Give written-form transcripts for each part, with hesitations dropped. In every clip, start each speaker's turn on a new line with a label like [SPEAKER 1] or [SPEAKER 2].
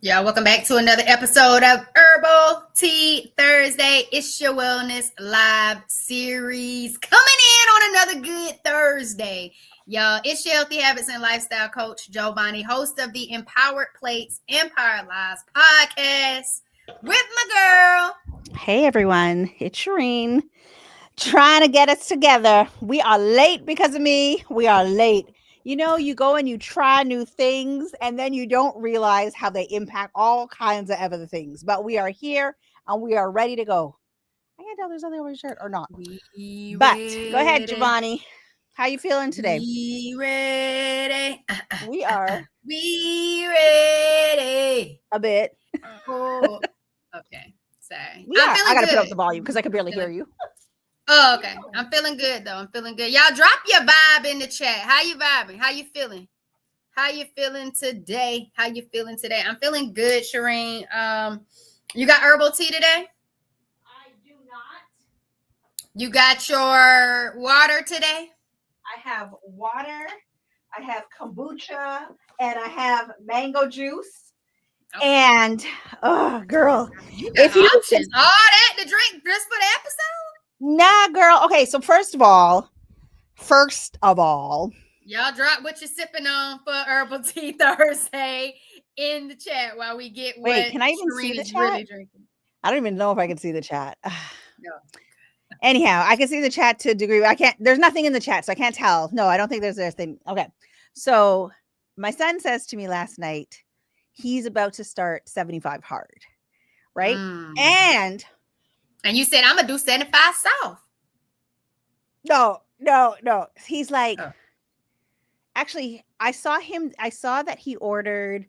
[SPEAKER 1] Y'all, welcome back to another episode of Herbal Tea Thursday. It's your Wellness Live series coming in on another good Thursday. Y'all, it's your Healthy Habits and Lifestyle Coach, Giovanni, host of the Empowered Plates Empire Lives podcast with my girl.
[SPEAKER 2] Hey everyone, it's Shireen trying to get us together. We are late because of me. We are late. You know, you go and you try new things and then you don't realize how they impact all kinds of other things. But we are here and we are ready to go. I can't tell if there's something over your shirt or not. But go ahead, Giovanni. How you feeling today?
[SPEAKER 1] We ready.
[SPEAKER 2] We are.
[SPEAKER 1] We ready.
[SPEAKER 2] A bit.
[SPEAKER 1] Oh, okay. Sorry.
[SPEAKER 2] I gotta put up the volume because I can barely hear you.
[SPEAKER 1] Oh, okay. I'm feeling good though. I'm feeling good. Y'all drop your vibe in the chat. How you vibing? How you feeling? How you feeling today? How you feeling today? I'm feeling good, Shireen. You got herbal tea today?
[SPEAKER 2] I do not.
[SPEAKER 1] You got your water today?
[SPEAKER 2] I have water, I have kombucha, and I have mango juice. Okay. And oh girl,
[SPEAKER 1] if you options, all that to drink just for the episode?
[SPEAKER 2] Nah, girl. Okay, so first of all,
[SPEAKER 1] y'all drop what you're sipping on for Herbal Tea Thursday in the chat while we get what
[SPEAKER 2] Wait, can I even see the chat? Really drinking. I don't even know if I can see the chat. No. Anyhow, I can see the chat to a degree. I can't. There's nothing in the chat, so I can't tell. No, I don't think there's thing. Okay, so my son says to me last night, he's about to start 75 hard, right? And
[SPEAKER 1] you said, I'm going to do 75 south.
[SPEAKER 2] No. He's like, actually, I saw that he ordered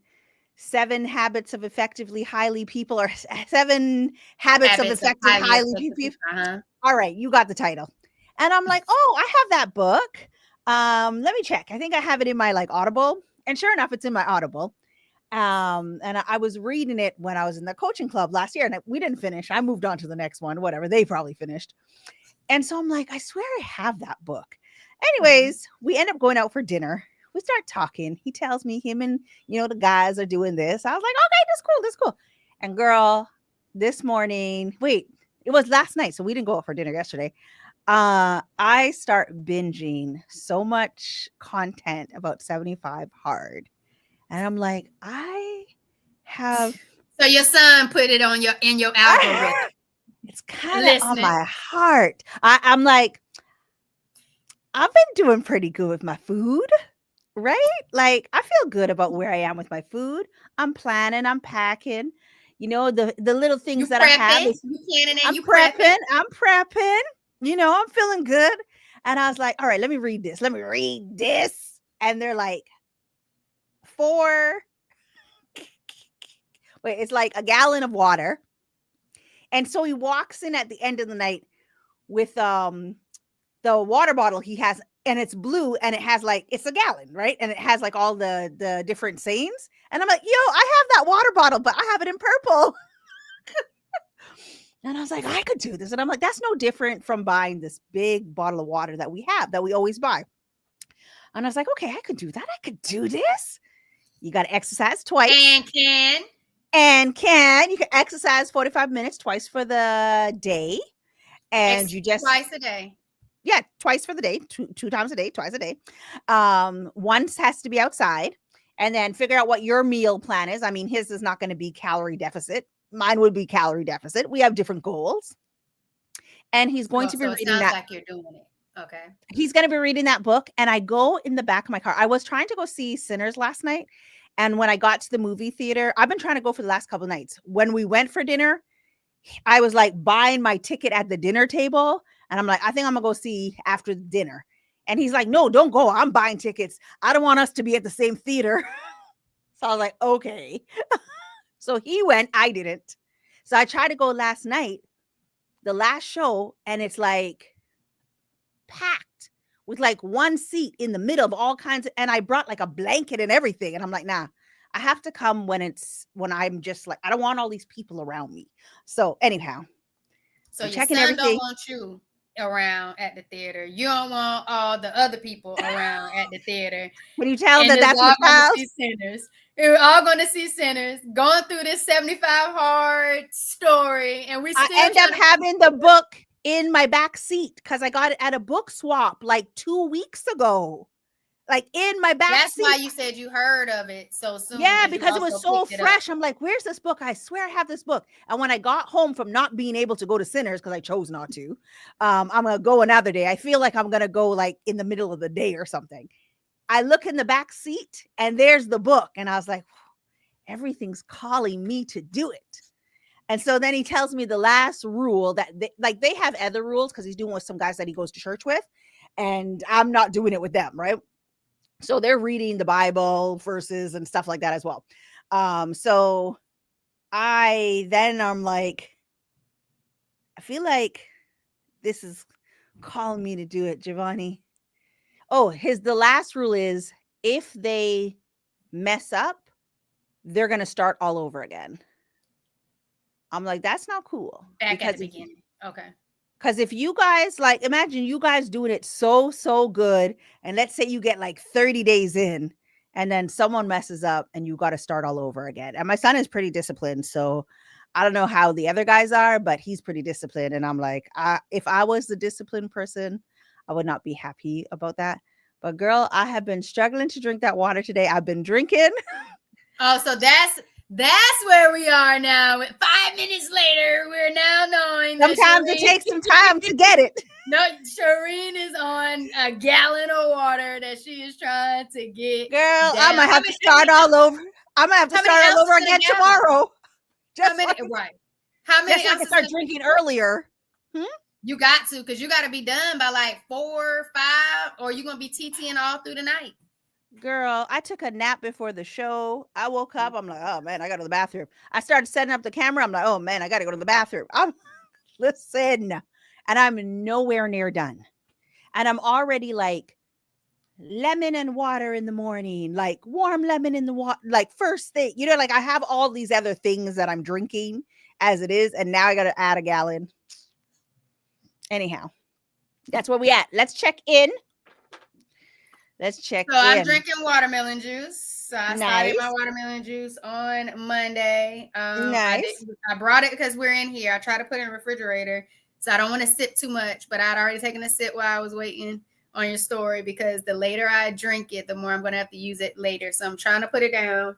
[SPEAKER 2] 7 habits of effectively highly people or 7 habits of effective highly people. Uh-huh. All right. You got the title. And I'm like, oh, I have that book. Let me check. I think I have it in my Audible. And sure enough, it's in my Audible. And I was reading it when I was in the coaching club last year and we didn't finish. I moved on to the next one, whatever. They probably finished. And so I'm like, I swear I have that book. Anyways, we end up going out for dinner. We start talking. He tells me him and, the guys are doing this. I was like, okay, that's cool. And girl, this morning, it was last night. So we didn't go out for dinner yesterday. I start binging so much content about 75 hard. And I'm like, I have.
[SPEAKER 1] So your son put it on in your algorithm.
[SPEAKER 2] It's kind of on my heart. I'm like, I've been doing pretty good with my food, right? Like, I feel good about where I am with my food. I'm planning, I'm packing. The little things that I have. I'm prepping. I'm feeling good. And I was like, all right, let me read this. And they're like, 4. It's like a gallon of water. And so he walks in at the end of the night with the water bottle he has, and it's blue, and it has it's a gallon, right? And it has all the different sayings. And I'm like, yo, I have that water bottle, but I have it in purple. And I was like, I could do this. And I'm like, that's no different from buying this big bottle of water that we have, that we always buy. And I was like, okay, I could do that. I could do this. You got to exercise twice. And you can exercise 45 minutes twice for the day. And you just
[SPEAKER 1] twice a day.
[SPEAKER 2] Yeah, twice for the day, two times a day, twice a day. Once has to be outside, and then figure out what your meal plan is. I mean, his is not going to be calorie deficit. Mine would be calorie deficit. We have different goals. And he's going to be reading that.
[SPEAKER 1] Like you're doing it. Okay.
[SPEAKER 2] He's going to be reading that book. And I go in the back of my car. I was trying to go see Sinners last night. And when I got to the movie theater, I've been trying to go for the last couple of nights. When we went for dinner, I was buying my ticket at the dinner table. And I'm like, I think I'm going to go see after dinner. And he's like, no, don't go. I'm buying tickets. I don't want us to be at the same theater. So I was like, okay. So he went. I didn't. So I tried to go last night, the last show, and it's packed with one seat in the middle of all kinds of, and I brought a blanket and everything. And I'm like, nah, I have to come when I'm just I don't want all these people around me. So anyhow.
[SPEAKER 1] So your son don't want you around at the theater. You don't want all the other people around at the theater.
[SPEAKER 2] Can you tell
[SPEAKER 1] And
[SPEAKER 2] that
[SPEAKER 1] it's
[SPEAKER 2] that's my
[SPEAKER 1] all going to
[SPEAKER 2] child?
[SPEAKER 1] see Sinners. We're all going to see Sinners going through this 75 hard story, and we still
[SPEAKER 2] end up having the book in my back seat because I got it at a book swap like 2 weeks ago. Like in my back
[SPEAKER 1] That's
[SPEAKER 2] seat.
[SPEAKER 1] why you said you heard of it so soon.
[SPEAKER 2] Yeah, because it was so fresh. I'm like, where's this book? I swear I have this book. And when I got home from not being able to go to Sinners, because I chose not to, I'm going to go another day. I feel like I'm going to go like in the middle of the day or something. I look in the back seat and there's the book. And I was like, everything's calling me to do it. And so then he tells me the last rule that they have other rules because he's doing with some guys that he goes to church with. And I'm not doing it with them, right? So they're reading the Bible verses and stuff like that as well. So I'm like, I feel like this is calling me to do it, Giovanni. Oh, the last rule is if they mess up, they're going to start all over again. I'm like, that's not cool.
[SPEAKER 1] Back at the beginning. Okay.
[SPEAKER 2] Because if you guys, like, imagine you guys doing it so good, and let's say you get like 30 days in, and then someone messes up and you got to start all over again. And my son is pretty disciplined, so I don't know how the other guys are, but he's pretty disciplined. And I'm like, if I was the disciplined person, I would not be happy about that. But girl, I have been struggling to drink that water today. I've been drinking.
[SPEAKER 1] Oh, so that's where we are now. 5 minutes later, we're now knowing
[SPEAKER 2] sometimes it takes some time to get it.
[SPEAKER 1] No, Shireen is on a gallon of water that she is trying to get.
[SPEAKER 2] Girl, I'm gonna have to start all over. I'm gonna have to start all over again tomorrow.
[SPEAKER 1] How many
[SPEAKER 2] ounces? I start drinking earlier.
[SPEAKER 1] You got to, because you got to be done by like 4, 5, or you're gonna be TTing all through the night.
[SPEAKER 2] Girl, I took a nap before the show. I woke up. I'm like, oh man, I got to go to the bathroom. I started setting up the camera. I'm like, oh man, I got to go to the bathroom. Listen, and I'm nowhere near done. And I'm already like lemon and water in the morning, like warm lemon in the water, like first thing, like I have all these other things that I'm drinking as it is. And now I got to add a gallon. Anyhow, that's where we at. Let's check in. So
[SPEAKER 1] I'm drinking watermelon juice. So I started my watermelon juice on Monday.
[SPEAKER 2] Nice.
[SPEAKER 1] I brought it because we're in here. I try to put it in the refrigerator, so I don't want to sip too much. But I'd already taken a sip while I was waiting on your story, because the later I drink it, the more I'm going to have to use it later. So I'm trying to put it down.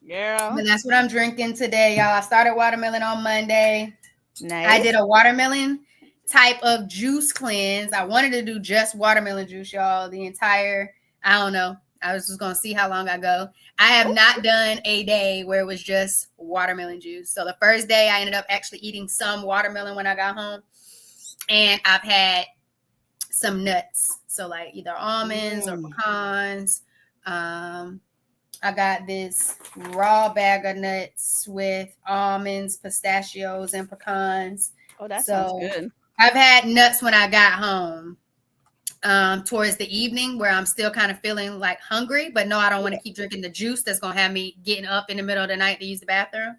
[SPEAKER 2] Yeah.
[SPEAKER 1] But that's what I'm drinking today, y'all. I started watermelon on Monday.
[SPEAKER 2] Nice.
[SPEAKER 1] I did a watermelon type of juice cleanse. I wanted to do just watermelon juice, y'all, the entire, I don't know. I was just going to see how long I go. I have not done a day where it was just watermelon juice. So the first day I ended up actually eating some watermelon when I got home. And I've had some nuts. So like either almonds or pecans. I got this raw bag of nuts with almonds, pistachios, and pecans.
[SPEAKER 2] Oh, that sounds good.
[SPEAKER 1] I've had nuts when I got home towards the evening, where I'm still kind of feeling like hungry, but no, I don't want to keep drinking the juice that's going to have me getting up in the middle of the night to use the bathroom.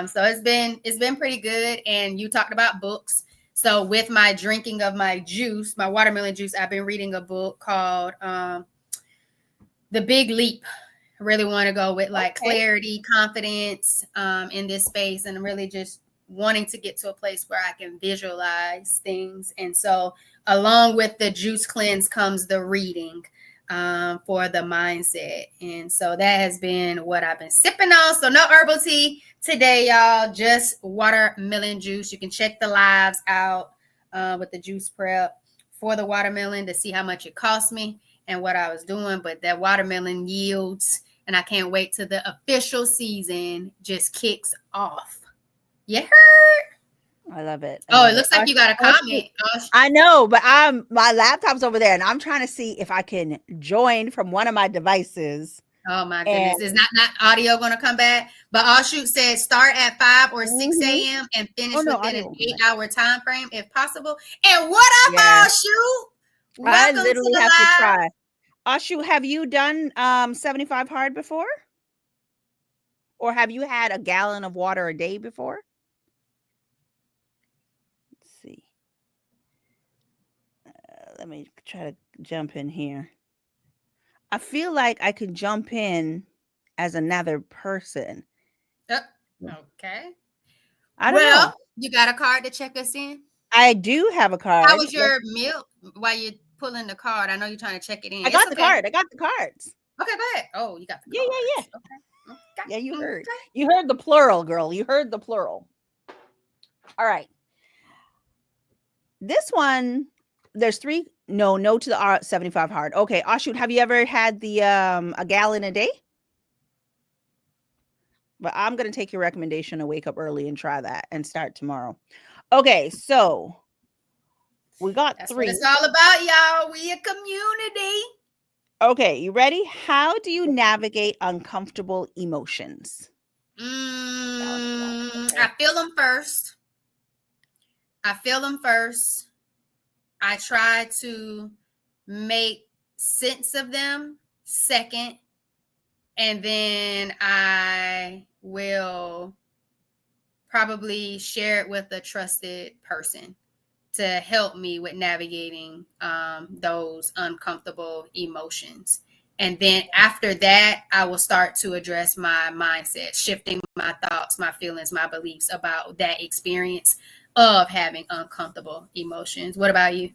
[SPEAKER 1] So it's been pretty good. And you talked about books. So with my drinking of my juice, my watermelon juice, I've been reading a book called The Big Leap. I really want to go with like clarity, confidence in this space, and really just wanting to get to a place where I can visualize things. And so along with the juice cleanse comes the reading for the mindset. And so that has been what I've been sipping on. So no herbal tea today, y'all, just watermelon juice. You can check the lives out with the juice prep for the watermelon to see how much it cost me and what I was doing. But that watermelon yields, and I can't wait till the official season just kicks off. You heard?
[SPEAKER 2] I love it.
[SPEAKER 1] It looks like you got a comment.
[SPEAKER 2] I know, but my laptop's over there, and I'm trying to see if I can join from one of my devices.
[SPEAKER 1] Oh my goodness. Is not audio going to come back? But Offshoot says start at 5 or 6 a.m. and finish within an 8-hour time frame if possible. And what up, Offshoot?
[SPEAKER 2] I literally have to try. Offshoot, have you done 75 hard before? Or have you had a gallon of water a day before? Let's see. Let me try to jump in here. I feel like I could jump in as another person.
[SPEAKER 1] Okay.
[SPEAKER 2] I don't know.
[SPEAKER 1] You got a card to check us in?
[SPEAKER 2] I do have a card.
[SPEAKER 1] How was your meal while you're pulling the card? I know you're trying to check it in.
[SPEAKER 2] I got the card. I got the cards.
[SPEAKER 1] Okay, go ahead. Oh, you got the
[SPEAKER 2] cards.
[SPEAKER 1] Yeah.
[SPEAKER 2] Okay. Yeah, you heard. Okay. You heard the plural, girl. You heard the plural. All right. This one, there's three. No to the 75 hard. Okay, Ashut, have you ever had the a gallon a day? But I'm going to take your recommendation to wake up early and try that and start tomorrow. Okay, so we got
[SPEAKER 1] That's
[SPEAKER 2] 3.
[SPEAKER 1] What it's all about, y'all. We a community.
[SPEAKER 2] Okay, you ready? How do you navigate uncomfortable emotions?
[SPEAKER 1] I feel them first. I try to make sense of them second. And then I will probably share it with a trusted person to help me with navigating those uncomfortable emotions. And then after that, I will start to address my mindset, shifting my thoughts, my feelings, my beliefs about that experience of having uncomfortable emotions. What about you?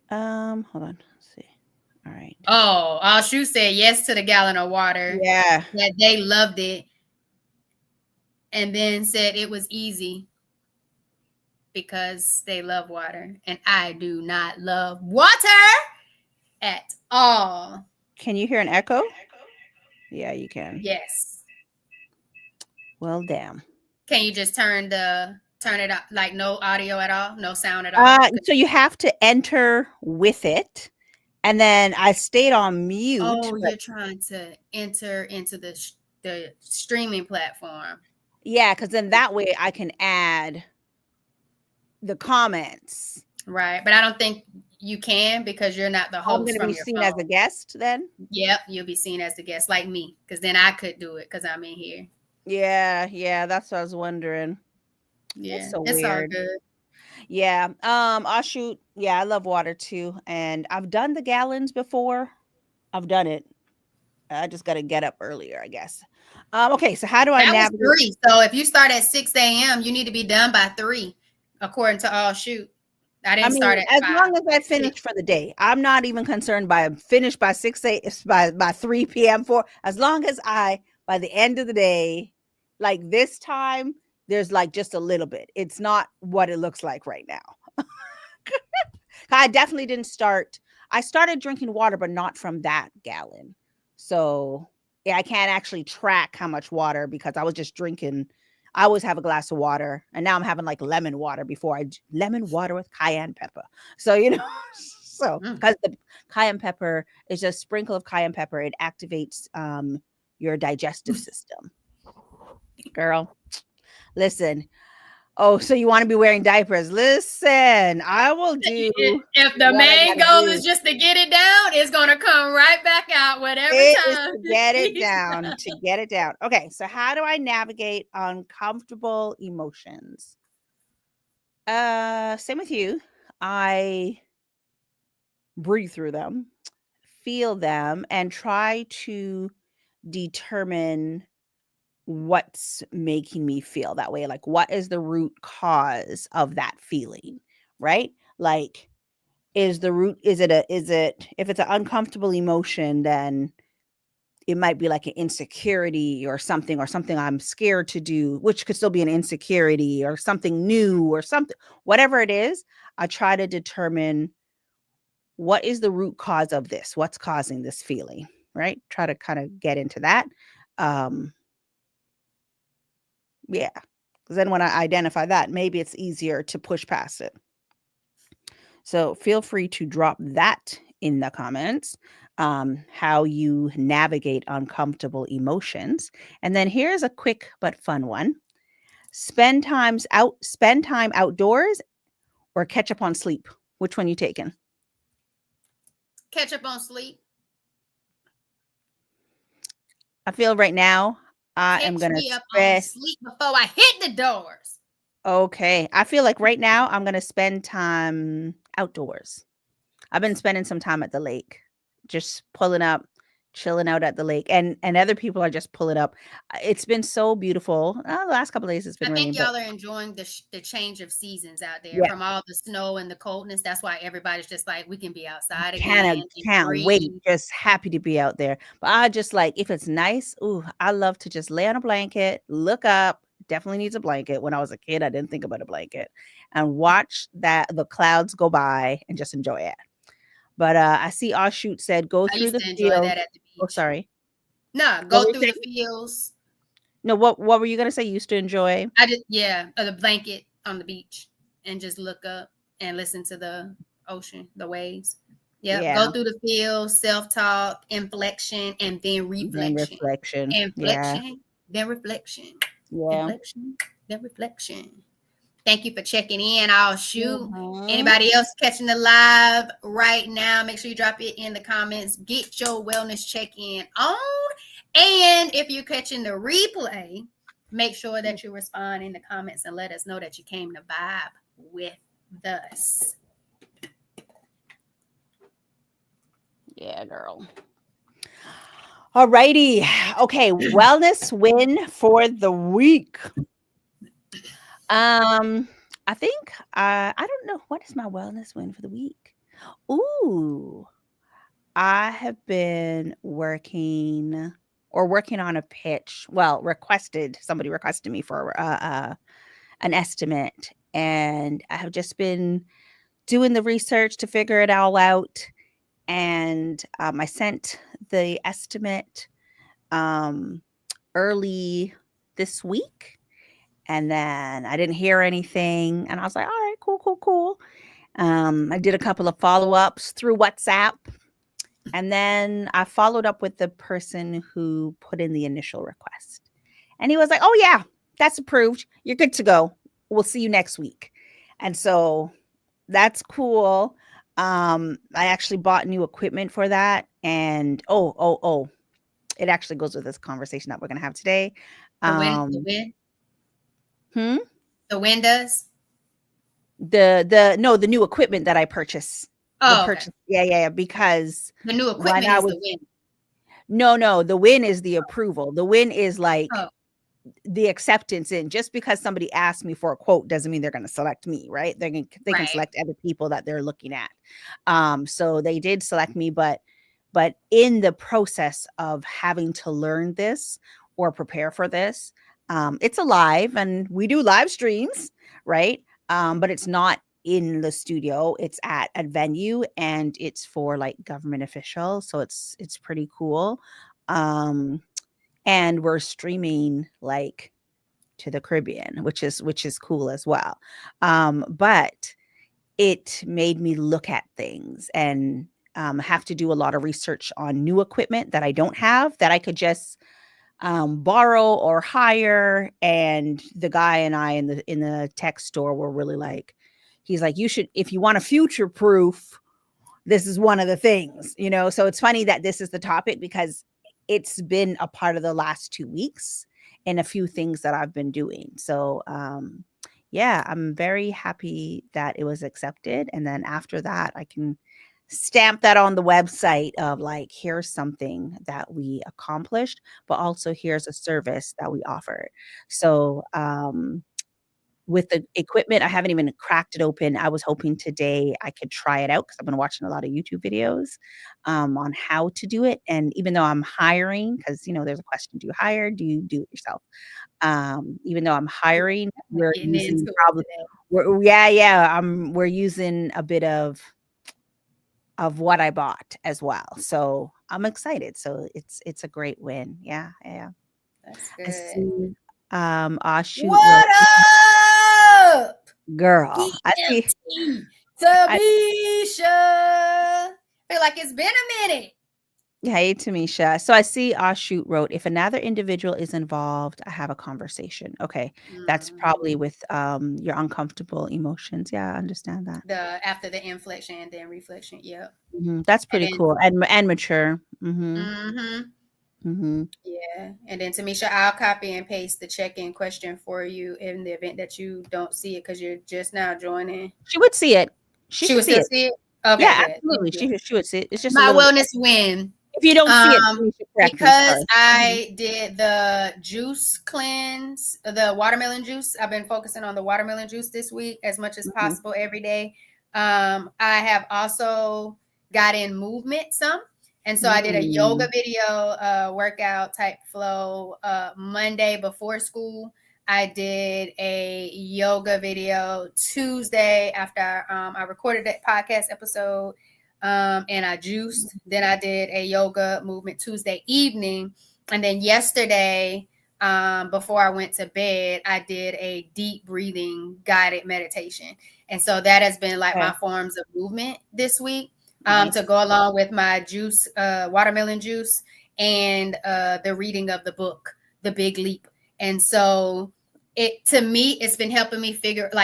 [SPEAKER 2] Hold on. Let's see. All right.
[SPEAKER 1] Oh, Ashu said yes to the gallon of water.
[SPEAKER 2] Yeah.
[SPEAKER 1] That they loved it. And then said it was easy because they love water. And I do not love water at all.
[SPEAKER 2] Can you hear an echo? Yeah, you can.
[SPEAKER 1] Yes.
[SPEAKER 2] Well, damn.
[SPEAKER 1] Can you just turn it up, like no audio at all, no sound at all?
[SPEAKER 2] So you have to enter with it, and then I stayed on mute.
[SPEAKER 1] Oh, you're trying to enter into the streaming platform.
[SPEAKER 2] Yeah, because then that way I can add the comments.
[SPEAKER 1] Right, but I don't think you can because you're not the host.
[SPEAKER 2] I'm going to be seen as a guest then?
[SPEAKER 1] Yep, you'll be seen as a guest like me, because then I could do it because I'm in here.
[SPEAKER 2] Yeah, that's what I was wondering.
[SPEAKER 1] Yeah, it's so weird. All good.
[SPEAKER 2] Yeah, I'll shoot. Yeah, I love water too, and I've done the gallons before. I've done it. I just got to get up earlier, I guess. Okay, so how do I navigate?
[SPEAKER 1] 3. So if you start at 6 a.m., you need to be done by 3, according to all shoot. I didn't start at 5.
[SPEAKER 2] As long as I finish for the day. I'm not even concerned by finish by 6 a.m. by 3 p.m. as long as I by the end of the day, like this time, there's like just a little bit. It's not what it looks like right now. I definitely didn't start. I started drinking water, but not from that gallon. So yeah, I can't actually track how much water because I was just drinking. I always have a glass of water, and now I'm having like lemon water lemon water with cayenne pepper. So, so because the cayenne pepper is just a sprinkle of cayenne pepper, it activates your digestive system. Girl, listen. Oh, so you want to be wearing diapers? Listen, I will do.
[SPEAKER 1] If the main goal is just to get it down, it's gonna come right back out whatever time.
[SPEAKER 2] To get it down. Okay, so how do I navigate uncomfortable emotions? Same with you. I breathe through them, feel them, and try to determine what's making me feel that way. Like, what is the root cause of that feeling, right? Like, if it's an uncomfortable emotion, then it might be like an insecurity or something I'm scared to do, which could still be an insecurity or something new or something, whatever it is. I try to determine what is the root cause of this, what's causing this feeling, right? Try to kind of get into that. Yeah, because then when I identify that, maybe it's easier to push past it. So feel free to drop that in the comments, how you navigate uncomfortable emotions. And then here's a quick but fun one. Spend time outdoors or catch up on sleep. Which one you taking?
[SPEAKER 1] Catch up on sleep.
[SPEAKER 2] I feel right now I am going to
[SPEAKER 1] sleep before I hit the doors.
[SPEAKER 2] Okay. I feel like right now I'm going to spend time outdoors. I've been spending some time at the lake, just pulling up, chilling out at the lake, and other people are just pulling up. It's been so beautiful. The last couple of days it's been
[SPEAKER 1] I think
[SPEAKER 2] raining, but
[SPEAKER 1] y'all are enjoying the change of seasons out there
[SPEAKER 2] yeah,
[SPEAKER 1] from all the snow and the coldness. That's why everybody's just like, we can be outside
[SPEAKER 2] kind
[SPEAKER 1] again
[SPEAKER 2] of
[SPEAKER 1] and
[SPEAKER 2] can't wait.
[SPEAKER 1] breathe.
[SPEAKER 2] Just happy to be out there. But I just like if it's nice. Ooh, I love to just lay on a blanket, look up. Definitely needs a blanket. When I was a kid, I didn't think about a blanket, and watch the clouds go by and just enjoy it. But I see Shoot said go
[SPEAKER 1] I
[SPEAKER 2] through
[SPEAKER 1] used
[SPEAKER 2] the
[SPEAKER 1] to enjoy
[SPEAKER 2] field.
[SPEAKER 1] that at the
[SPEAKER 2] Oh,
[SPEAKER 1] beach.
[SPEAKER 2] sorry.
[SPEAKER 1] No,
[SPEAKER 2] What
[SPEAKER 1] go
[SPEAKER 2] were you
[SPEAKER 1] through the
[SPEAKER 2] saying?
[SPEAKER 1] fields.
[SPEAKER 2] No, what were you gonna say? You used to enjoy?
[SPEAKER 1] I just the blanket on the beach and just look up and listen to the ocean, the waves. Yep,
[SPEAKER 2] Yeah.
[SPEAKER 1] go through the fields, self-talk, inflection, and then
[SPEAKER 2] Then
[SPEAKER 1] reflection.
[SPEAKER 2] reflection. Yeah.
[SPEAKER 1] Inflection, then reflection.
[SPEAKER 2] Yeah.
[SPEAKER 1] Inflection, then reflection. Thank you for checking in. I'll shoot.
[SPEAKER 2] Mhm.
[SPEAKER 1] Anybody else catching the live right now? Make sure you drop it in the comments. Get your wellness check-in on. And if you're catching the replay, make sure that you respond in the comments and let us know that you came to vibe with us.
[SPEAKER 2] Yeah, girl. All righty. Okay, wellness win for the week. I think I don't know what is my wellness win for the week. Ooh, I have been working on a pitch. Well, somebody requested me for an estimate, and I have just been doing the research to figure it all out. And I sent the estimate early this week, and then I didn't hear anything, and I was like, all right, cool. I did a couple of follow-ups through WhatsApp, and then I followed up with the person who put in the initial request, and he was like, oh yeah, that's approved, you're good to go, we'll see you next week. And so that's cool. I actually bought new equipment for that, and it actually goes with this conversation that we're gonna have today.
[SPEAKER 1] The wind,
[SPEAKER 2] Hmm?
[SPEAKER 1] the wind does.
[SPEAKER 2] The new equipment that I purchased.
[SPEAKER 1] Oh, okay.
[SPEAKER 2] Yeah, because
[SPEAKER 1] The new
[SPEAKER 2] when
[SPEAKER 1] equipment
[SPEAKER 2] I
[SPEAKER 1] is
[SPEAKER 2] was
[SPEAKER 1] the wind.
[SPEAKER 2] no, the win is the approval. The win is like
[SPEAKER 1] Oh,
[SPEAKER 2] the acceptance in. Just because somebody asked me for a quote doesn't mean they're going to select me, right? They can
[SPEAKER 1] right.
[SPEAKER 2] select other people that they're looking at. So they did select me, but in the process of having to learn this or prepare for this, it's alive, and we do live streams, right? But it's not in the studio, it's at a venue, and it's for like government officials, so it's pretty cool. And we're streaming like to the Caribbean, which is cool as well. But it made me look at things and have to do a lot of research on new equipment that I don't have, that I could just borrow or hire. And the guy and I in the tech store were really like, he's like, you should, if you want a future proof, this is one of the things, So it's funny that this is the topic, because it's been a part of the last 2 weeks and a few things that I've been doing. So yeah, I'm very happy that it was accepted, and then after that I can stamp that on the website of like, here's something that we accomplished, but also here's a service that we offered. So with the equipment, I haven't even cracked it open. I was hoping today I could try it out, because I've been watching a lot of YouTube videos on how to do it. And even though I'm hiring, because there's a question: do you hire? Do you do it yourself? Even though I'm hiring, we're
[SPEAKER 1] Getting into
[SPEAKER 2] using
[SPEAKER 1] it
[SPEAKER 2] probably
[SPEAKER 1] today.
[SPEAKER 2] we're using a bit of what I bought as well. So I'm excited. So it's a great win. Yeah.
[SPEAKER 1] That's
[SPEAKER 2] I
[SPEAKER 1] good.
[SPEAKER 2] see. Shoot,
[SPEAKER 1] What up?
[SPEAKER 2] girl. I see.
[SPEAKER 1] DMT
[SPEAKER 2] I
[SPEAKER 1] Tamisha. Feel like it's been a minute.
[SPEAKER 2] Hey, Tamisha. So I see Shoot wrote, if another individual is involved, I have a conversation. Okay. That's probably with your uncomfortable emotions. Yeah, I understand that.
[SPEAKER 1] After the inflection and then reflection. Yep.
[SPEAKER 2] That's
[SPEAKER 1] And
[SPEAKER 2] pretty
[SPEAKER 1] then
[SPEAKER 2] cool and mature.
[SPEAKER 1] yeah. And then Tamisha, I'll copy and paste the check-in question for you in the event that you don't see it because you're just now joining.
[SPEAKER 2] She would see it. She
[SPEAKER 1] She
[SPEAKER 2] should
[SPEAKER 1] would
[SPEAKER 2] see
[SPEAKER 1] still
[SPEAKER 2] it.
[SPEAKER 1] see it? Okay,
[SPEAKER 2] Yeah,
[SPEAKER 1] good. Thank
[SPEAKER 2] absolutely.
[SPEAKER 1] you.
[SPEAKER 2] She would see it. It's just a
[SPEAKER 1] My
[SPEAKER 2] little.
[SPEAKER 1] wellness win.
[SPEAKER 2] If you don't see it, you should correct me.
[SPEAKER 1] Because
[SPEAKER 2] Sorry.
[SPEAKER 1] I did the juice cleanse, the watermelon juice. I've been focusing on the watermelon juice this week as much as
[SPEAKER 2] Mm-hmm.
[SPEAKER 1] possible every day. I have also got in movement some. And so I did a yoga video, workout type flow Monday before school. I did a yoga video Tuesday after I recorded that podcast episode, and I juiced. Then I did a yoga movement Tuesday evening. And then yesterday, before I went to bed, I did a deep breathing guided meditation. And so that has been like my forms of movement this week,
[SPEAKER 2] Nice.
[SPEAKER 1] to go along with my juice, watermelon juice, and the reading of the book, The Big Leap. And so it, to me, it's been helping me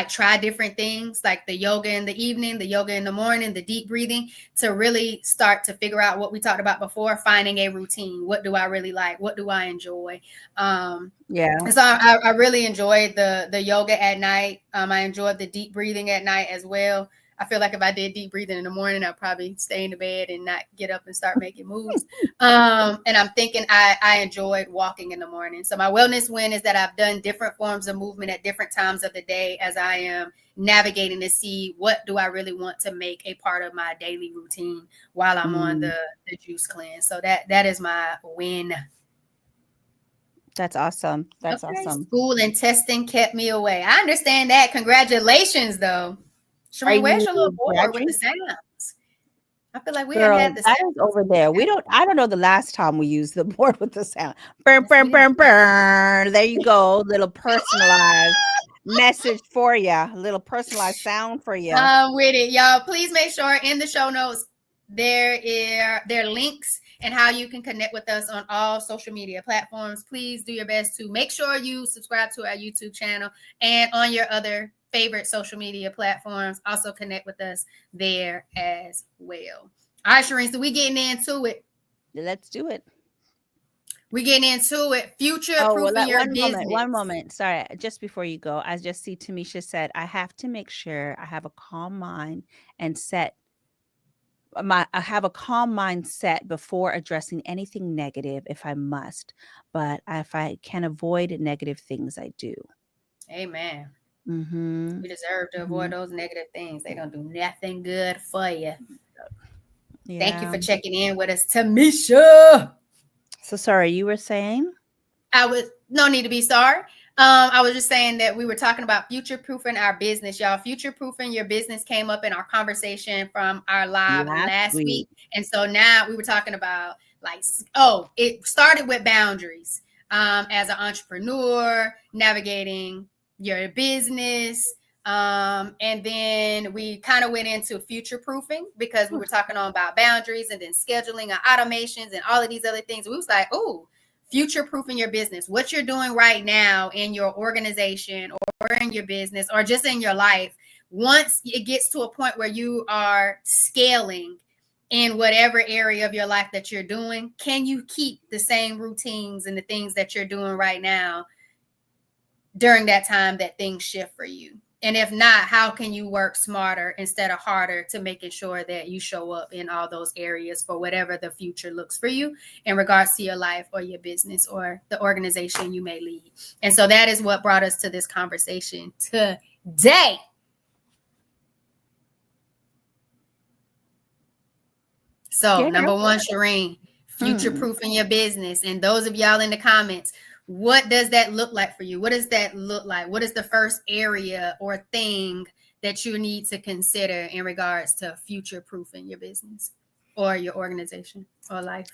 [SPEAKER 1] try different things, like the yoga in the evening, the yoga in the morning, the deep breathing, to really start to figure out what we talked about before, finding a routine. What do I really like? What do I enjoy?
[SPEAKER 2] Yeah.
[SPEAKER 1] So I really enjoyed the yoga at night. I enjoyed the deep breathing at night as well. I feel like if I did deep breathing in the morning, I'd probably stay in the bed and not get up and start making moves. And I'm thinking I enjoyed walking in the morning. So my wellness win is that I've done different forms of movement at different times of the day as I am navigating to see what do I really want to make a part of my daily routine while I'm on the juice cleanse. So that is my win.
[SPEAKER 2] That's awesome. That's awesome.
[SPEAKER 1] School and testing kept me away. I understand that. Congratulations, though.
[SPEAKER 2] Are
[SPEAKER 1] Shereen, where's
[SPEAKER 2] you
[SPEAKER 1] your little board with the
[SPEAKER 2] graduating?
[SPEAKER 1] sounds? I feel like we hadn't
[SPEAKER 2] Girl,
[SPEAKER 1] had the
[SPEAKER 2] that
[SPEAKER 1] sound.
[SPEAKER 2] is over there. I don't know the last time we used the board with the sound. Burn,
[SPEAKER 1] Yes, we
[SPEAKER 2] burn,
[SPEAKER 1] didn't.
[SPEAKER 2] burn, burn. There you go. Little personalized message for you. A little personalized sound for you.
[SPEAKER 1] With it, y'all. Please make sure in the show notes there are links and how you can connect with us on all social media platforms. Please do your best to make sure you subscribe to our YouTube channel and on your other favorite social media platforms. Also connect with us there as well. All right, Shereen, so we getting into it.
[SPEAKER 2] Let's do it.
[SPEAKER 1] We getting into it. Future proofing your business.
[SPEAKER 2] One moment. Sorry, just before you go, I just see Tamisha said, I have to make sure I have a calm mind and I have a calm mindset before addressing anything negative if I must, but if I can avoid negative things, I do.
[SPEAKER 1] Amen.
[SPEAKER 2] Mm-hmm.
[SPEAKER 1] You deserve to avoid those negative things. They don't do nothing good for you.
[SPEAKER 2] Yeah.
[SPEAKER 1] Thank you for checking in with us, Tamisha.
[SPEAKER 2] So sorry, you were saying?
[SPEAKER 1] No need to be sorry. I was just saying that we were talking about future proofing our business, y'all. Future proofing your business came up in our conversation from our live last week. And so now we were talking about it started with boundaries. As an entrepreneur, navigating your business. And then we kind of went into future proofing because we were talking about boundaries and then scheduling and automations and all of these other things. We was like, oh, future proofing your business, what you're doing right now in your organization or in your business or just in your life. Once it gets to a point where you are scaling in whatever area of your life that you're doing, can you keep the same routines and the things that you're doing right now during that time that things shift for you? And if not, how can you work smarter instead of harder to making sure that you show up in all those areas for whatever the future looks for you in regards to your life or your business or the organization you may lead? And so that is what brought us to this conversation today. So, number one, Shereen, future proofing your business. And those of y'all in the comments, what does that look like for you? What does that look like? What is the first area or thing that you need to consider in regards to future proofing your business or your organization or life?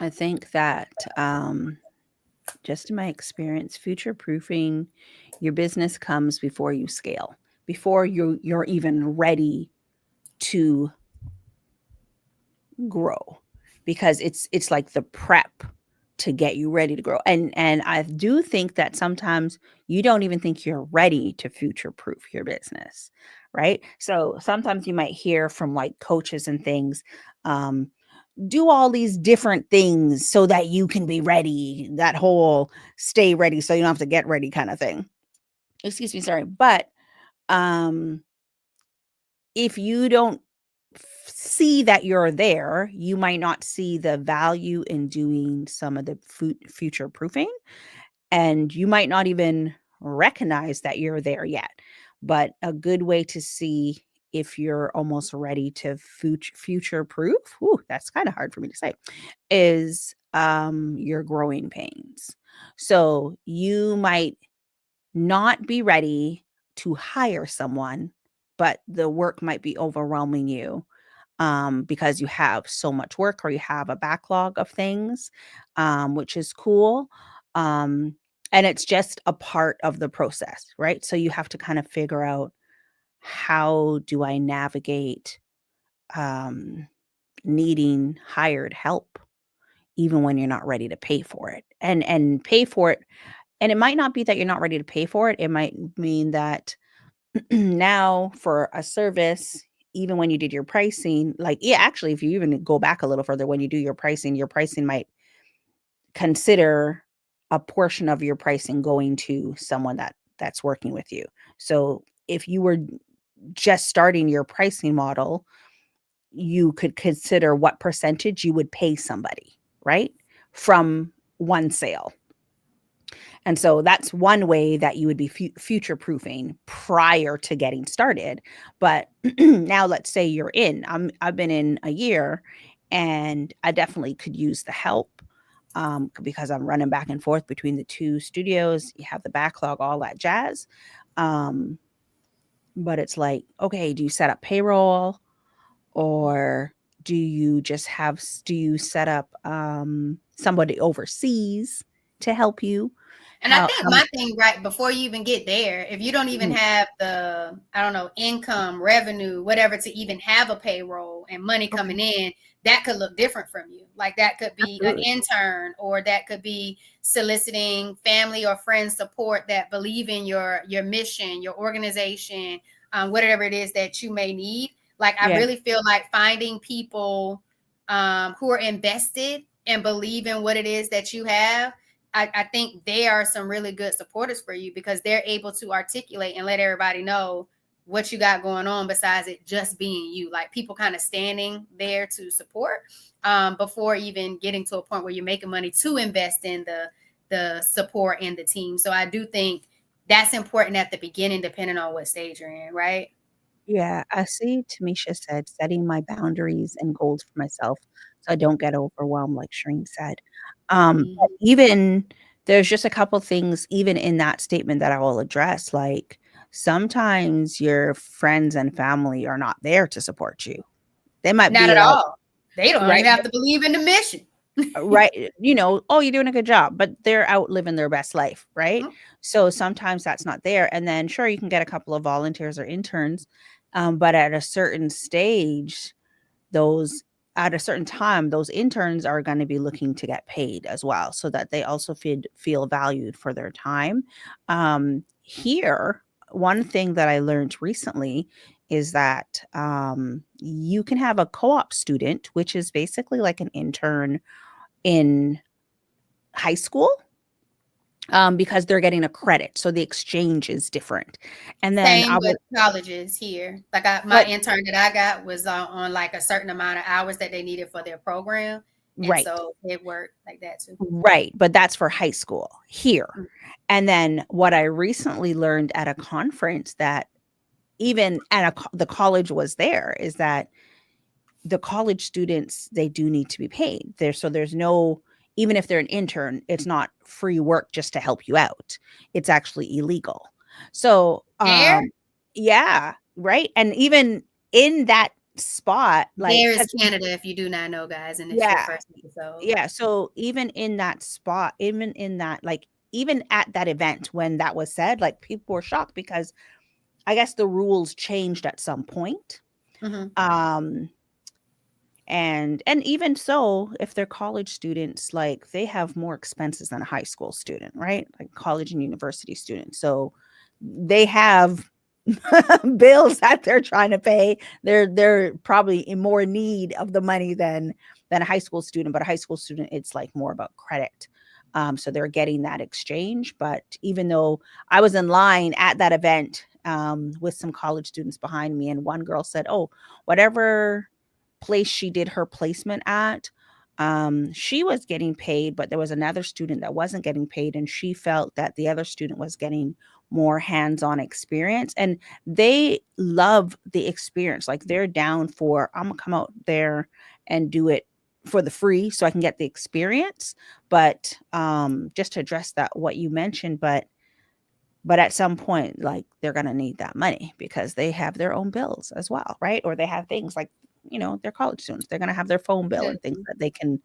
[SPEAKER 2] I think that just in my experience, future proofing your business comes before you scale, before you're even ready to grow, because it's like the prep to get you ready to grow. And I do think that sometimes you don't even think you're ready to future proof your business, right? So sometimes you might hear from like coaches and things, do all these different things so that you can be ready, that whole stay ready so you don't have to get ready kind of thing. Excuse me, sorry. But if you don't see that you're there. You might not see the value in doing some of the future proofing, and you might not even recognize that you're there yet. But a good way to see if you're almost ready to future proof, that's kind of hard for me to say, is your growing pains. So you might not be ready to hire someone, but the work might be overwhelming you because you have so much work or you have a backlog of things, which is cool. Um, and it's just a part of the process, right? So you have to kind of figure out, how do I navigate um, needing hired help even when you're not ready to pay for it, and pay for it. And it might not be that you're not ready to pay for it. It might mean that now for a service, even when you did your pricing, like, yeah, actually, if you even go back a little further, when you do your pricing might consider a portion of your pricing going to someone that's working with you. So if you were just starting your pricing model, you could consider what percentage you would pay somebody, right? From one sale. And so that's one way that you would be future proofing prior to getting started. But now let's say you're in, I've been in a year, and I definitely could use the help because I'm running back and forth between the two studios. You have the backlog, all that jazz. But it's like, okay, do you set up payroll, or do you set up somebody overseas to help you?
[SPEAKER 1] And I think my thing, right, before you even get there, if you don't even have the, I don't know, income, revenue, whatever, to even have a payroll and money coming in, that could look different from you. Like that could be an intern, or that could be soliciting family or friends support that believe in your mission, your organization, whatever it is that you may need. Like I really feel like finding people who are invested and believe in what it is that you have. I think they are some really good supporters for you, because they're able to articulate and let everybody know what you got going on besides it just being you. Like people kind of standing there to support before even getting to a point where you're making money to invest in the support and the team. So I do think that's important at the beginning, depending on what stage you're in, right?
[SPEAKER 2] Yeah, I see Tamisha said setting my boundaries and goals for myself so I don't get overwhelmed, like Shereen said. But even there's just a couple things even in that statement that I will address. Like sometimes your friends and family are not there to support you. They might
[SPEAKER 1] Not
[SPEAKER 2] be
[SPEAKER 1] at
[SPEAKER 2] like,
[SPEAKER 1] all. They don't
[SPEAKER 2] right,
[SPEAKER 1] even have to believe in the mission.
[SPEAKER 2] right, oh, you're doing a good job, but they're out living their best life, right? So sometimes that's not there. And then sure, you can get a couple of volunteers or interns, but at a certain stage, those at a certain time, those interns are going to be looking to get paid as well, so that they also feel valued for their time. Here, one thing that I learned recently is that you can have a co-op student, which is basically like an intern in high school, because they're getting a credit. So the exchange is different. And then
[SPEAKER 1] Same with colleges here. Like my intern that I got was on like a certain amount of hours that they needed for their program. And
[SPEAKER 2] right.
[SPEAKER 1] so it worked like that too.
[SPEAKER 2] Right. But that's for high school here. And then what I recently learned at a conference, that even at the college was there, is that the college students, they do need to be paid there. So there's no, even if they're an intern, it's not free work just to help you out. It's actually illegal. So, yeah, right. And even in that spot, like,
[SPEAKER 1] there is Canada, if you do not know, guys, and it's your
[SPEAKER 2] yeah,
[SPEAKER 1] first episode.
[SPEAKER 2] yeah. So even in that spot, even in that, like, even at that event when that was said, like people were shocked because I guess the rules changed at some point. And even so, if they're college students, like they have more expenses than a high school student, right? Like college and university students. So they have bills that they're trying to pay. They're probably in more need of the money than a high school student. But a high school student, it's like more about credit. So they're getting that exchange. But even though I was in line at that event with some college students behind me, and one girl said, "Oh, whatever place she did her placement at, she was getting paid, but there was another student that wasn't getting paid, and she felt that the other student was getting more hands-on experience, and they love the experience. Like, they're down for, I'm gonna come out there and do it for the free so I can get the experience. But just to address that, what you mentioned, but at some point, like, they're gonna need that money because they have their own bills as well, right? Or they have things like, they're college students. They're gonna have their phone bill and things that they can,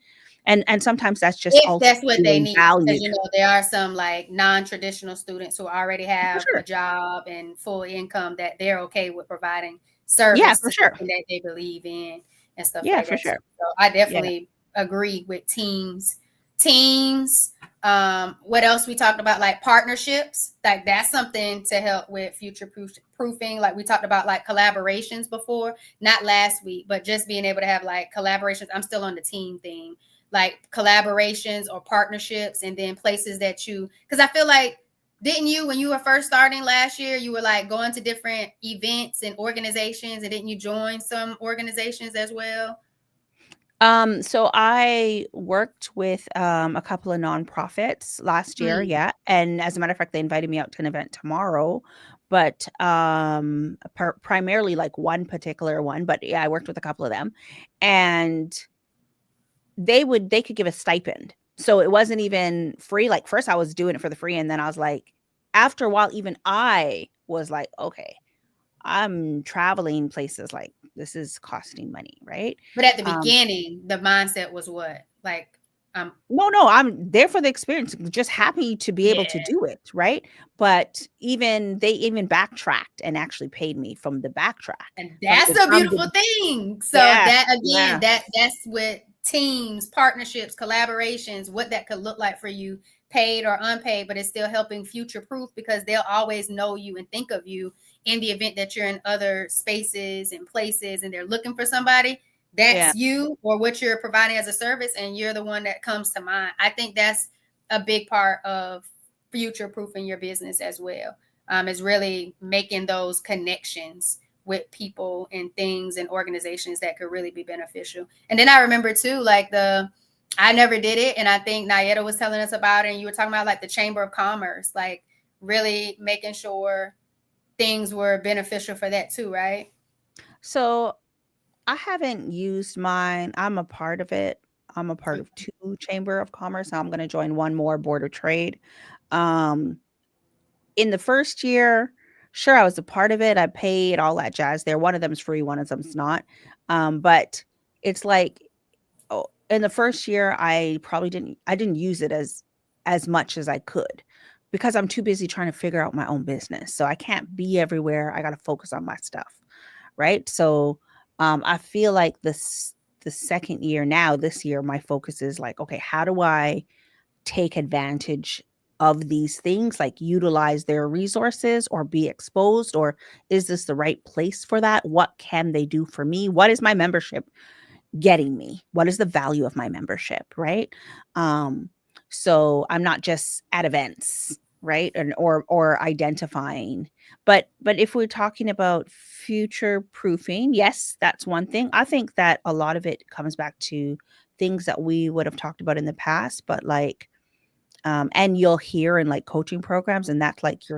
[SPEAKER 2] and sometimes that's just
[SPEAKER 1] If
[SPEAKER 2] also
[SPEAKER 1] that's what they
[SPEAKER 2] feeling
[SPEAKER 1] need, because
[SPEAKER 2] valued.
[SPEAKER 1] there are some like non-traditional students who already
[SPEAKER 2] For
[SPEAKER 1] have a
[SPEAKER 2] sure.
[SPEAKER 1] job and full income that they're okay with providing
[SPEAKER 2] Yeah,
[SPEAKER 1] service
[SPEAKER 2] for
[SPEAKER 1] to
[SPEAKER 2] sure.
[SPEAKER 1] something that they believe in and stuff
[SPEAKER 2] Yeah,
[SPEAKER 1] like
[SPEAKER 2] for
[SPEAKER 1] that too.
[SPEAKER 2] sure.
[SPEAKER 1] So I
[SPEAKER 2] Yeah.
[SPEAKER 1] definitely agree with teams. Teams. What else we talked about? Like partnerships. Like that's something to help with future proofing. Like we talked about like collaborations before, not last week, but just being able to have like collaborations. I'm still on the team thing, like collaborations or partnerships, and then places that you, because I feel like, didn't you, when you were first starting last year, you were like going to different events and organizations, and didn't you join some organizations as well?
[SPEAKER 2] So I worked with a couple of nonprofits last year, yeah. And as a matter of fact, they invited me out to an event tomorrow, but primarily like one particular one, but yeah, I worked with a couple of them, and they could give a stipend. So it wasn't even free. Like, first I was doing it for the free, and then I was like, after a while, even I was like, okay, I'm traveling places, like, this is costing money, right?
[SPEAKER 1] But at the beginning, the mindset was what? Like,
[SPEAKER 2] No, I'm there for the experience, just happy to be able to
[SPEAKER 1] yeah.
[SPEAKER 2] do it, right? But they even backtracked and actually paid me from the backtrack.
[SPEAKER 1] And
[SPEAKER 2] From
[SPEAKER 1] that's
[SPEAKER 2] the
[SPEAKER 1] a
[SPEAKER 2] from the
[SPEAKER 1] beautiful thing. So
[SPEAKER 2] Yeah,
[SPEAKER 1] that
[SPEAKER 2] yeah.
[SPEAKER 1] again, that's what teams, partnerships, collaborations, what that could look like for you, paid or unpaid, but it's still helping future proof because they'll always know you and think of you in the event that you're in other spaces and places and they're looking for somebody.
[SPEAKER 2] Yeah.
[SPEAKER 1] That's you or what you're providing as a service, and you're the one that comes to mind. I think that's a big part of future proofing your business as well. Is really making those connections with people and things and organizations that could really be beneficial. And then I remember too, like I never did it, and I think Nayetta was telling us about it, and you were talking about like the Chamber of Commerce, like really making sure things were beneficial for that too, right?
[SPEAKER 2] So I haven't used mine. I'm a part of it. I'm a part of 2 Chamber of Commerce. I'm gonna join 1 more, Board of Trade. Um, in the first year, sure, I was a part of it. I paid all that jazz there. One of them is free, one of them's not. But it's like, oh, in the first year, I didn't use it as much as I could because I'm too busy trying to figure out my own business. So I can't be everywhere. I got to focus on my stuff, right? So I feel like the second year now, this year, my focus is like, okay, how do I take advantage of these things, like utilize their resources or be exposed, or is this the right place for that? What can they do for me? What is my membership getting me? What is the value of my membership, right? um so I'm not just at events, right? And or identifying, but if we're talking about future proofing, yes, that's one thing. I think that a lot of it comes back to things that we would have talked about in the past, but like and you'll hear in like coaching programs, and that's like
[SPEAKER 1] Okay.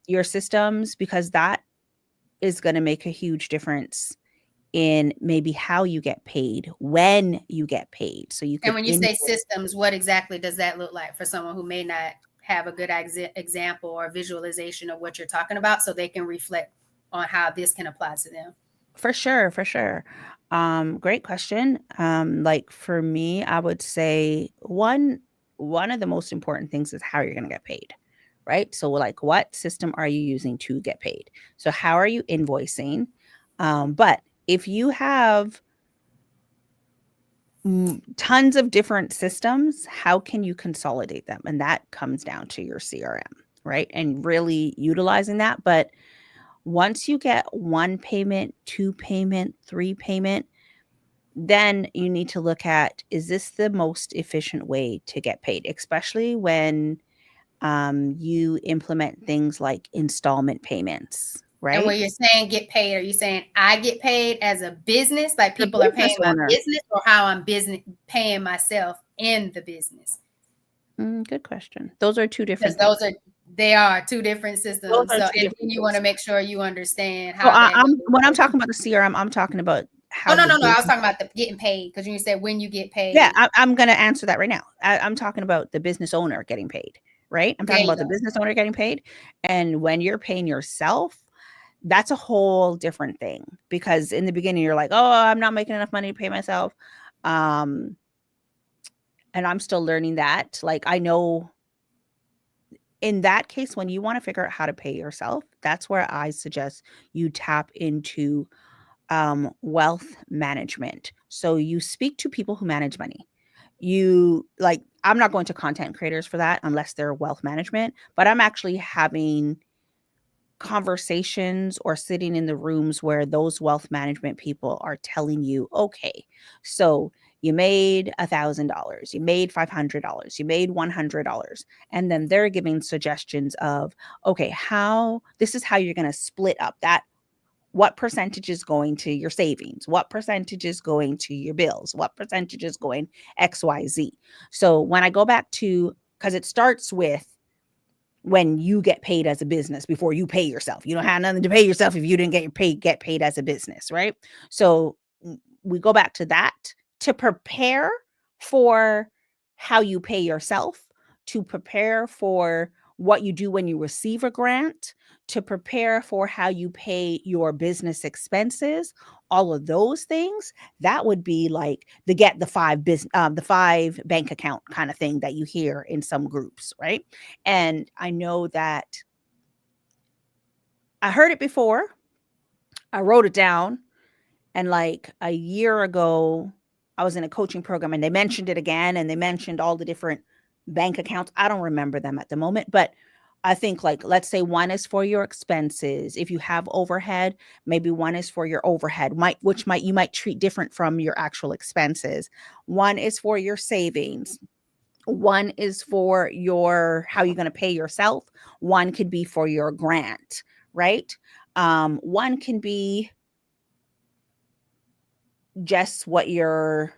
[SPEAKER 2] your systems, because that is going to make a huge difference in maybe how you get paid, when you get paid. So you
[SPEAKER 1] And
[SPEAKER 2] could
[SPEAKER 1] when you say systems, what exactly does that look like for someone who may not have a good example or visualization of what you're talking about so they can reflect on how this can apply to them?
[SPEAKER 2] For sure, for sure. Great question. Like for me, I would say one of the most important things is how you're going to get paid, right? So like, what system are you using to get paid? So how are you invoicing? But if you have tons of different systems, how can you consolidate them? And that comes down to your CRM, right? And really utilizing that. But once you get 1 payment, 2 payment, 3 payment, then you need to look at, is this the most efficient way to get paid? Especially when you implement things like installment payments. right?
[SPEAKER 1] And when you're saying get paid, are you saying I get paid as a business, like
[SPEAKER 2] The
[SPEAKER 1] people are
[SPEAKER 2] business
[SPEAKER 1] paying my
[SPEAKER 2] owner.
[SPEAKER 1] business, or how I'm paying myself in the business?
[SPEAKER 2] Good question. Those are two different
[SPEAKER 1] Because
[SPEAKER 2] things.
[SPEAKER 1] they are two different
[SPEAKER 2] Those
[SPEAKER 1] systems.
[SPEAKER 2] are
[SPEAKER 1] So,
[SPEAKER 2] two
[SPEAKER 1] and
[SPEAKER 2] different
[SPEAKER 1] then you want
[SPEAKER 2] things.
[SPEAKER 1] to make sure you understand
[SPEAKER 2] So
[SPEAKER 1] how that goes.
[SPEAKER 2] when I'm talking about the CRM, I'm talking about how
[SPEAKER 1] Oh, no,
[SPEAKER 2] the
[SPEAKER 1] no, no. I was
[SPEAKER 2] business.
[SPEAKER 1] talking about the getting paid, because you said when you get
[SPEAKER 2] Yeah,
[SPEAKER 1] paid.
[SPEAKER 2] I'm going to answer that right now. I'm talking about the business owner getting paid, right? I'm
[SPEAKER 1] There
[SPEAKER 2] talking
[SPEAKER 1] you
[SPEAKER 2] about the
[SPEAKER 1] go.
[SPEAKER 2] business owner getting paid. And when you're paying yourself, that's a whole different thing, because in the beginning you're like, oh, I'm not making enough money to pay myself. And I'm still learning that. Like, I know in that case, when you want to figure out how to pay yourself, that's where I suggest you tap into wealth management. So you speak to people who manage money. You like, I'm not going to content creators for that unless they're wealth management, but I'm actually having conversations or sitting in the rooms where those wealth management people are telling you, okay, so you made $1,000, you made $500, you made $100, and then they're giving suggestions of, okay, this is how you're going to split up that. What percentage is going to your savings? What percentage is going to your bills? What percentage is going XYZ? So when I go back to, because it starts with when you get paid as a business before you pay yourself. You don't have nothing to pay yourself if you didn't get paid as a business, right? So we go back to that to prepare for how you pay yourself, to prepare for what you do when you receive a grant, to prepare for how you pay your business expenses, all of those things. That would be like the five bank account kind of thing that you hear in some groups, right? And I know that I heard it before. I wrote it down. And like a year ago, I was in a coaching program and they mentioned it again, and they mentioned all the different bank accounts. I don't remember them at the moment, but I think, like, let's say one is for your expenses. If you have overhead, maybe one is for your overhead, which you might treat different from your actual expenses. One is for your savings. One is for your how you're going to pay yourself. One could be for your grant, right? One can be just what you're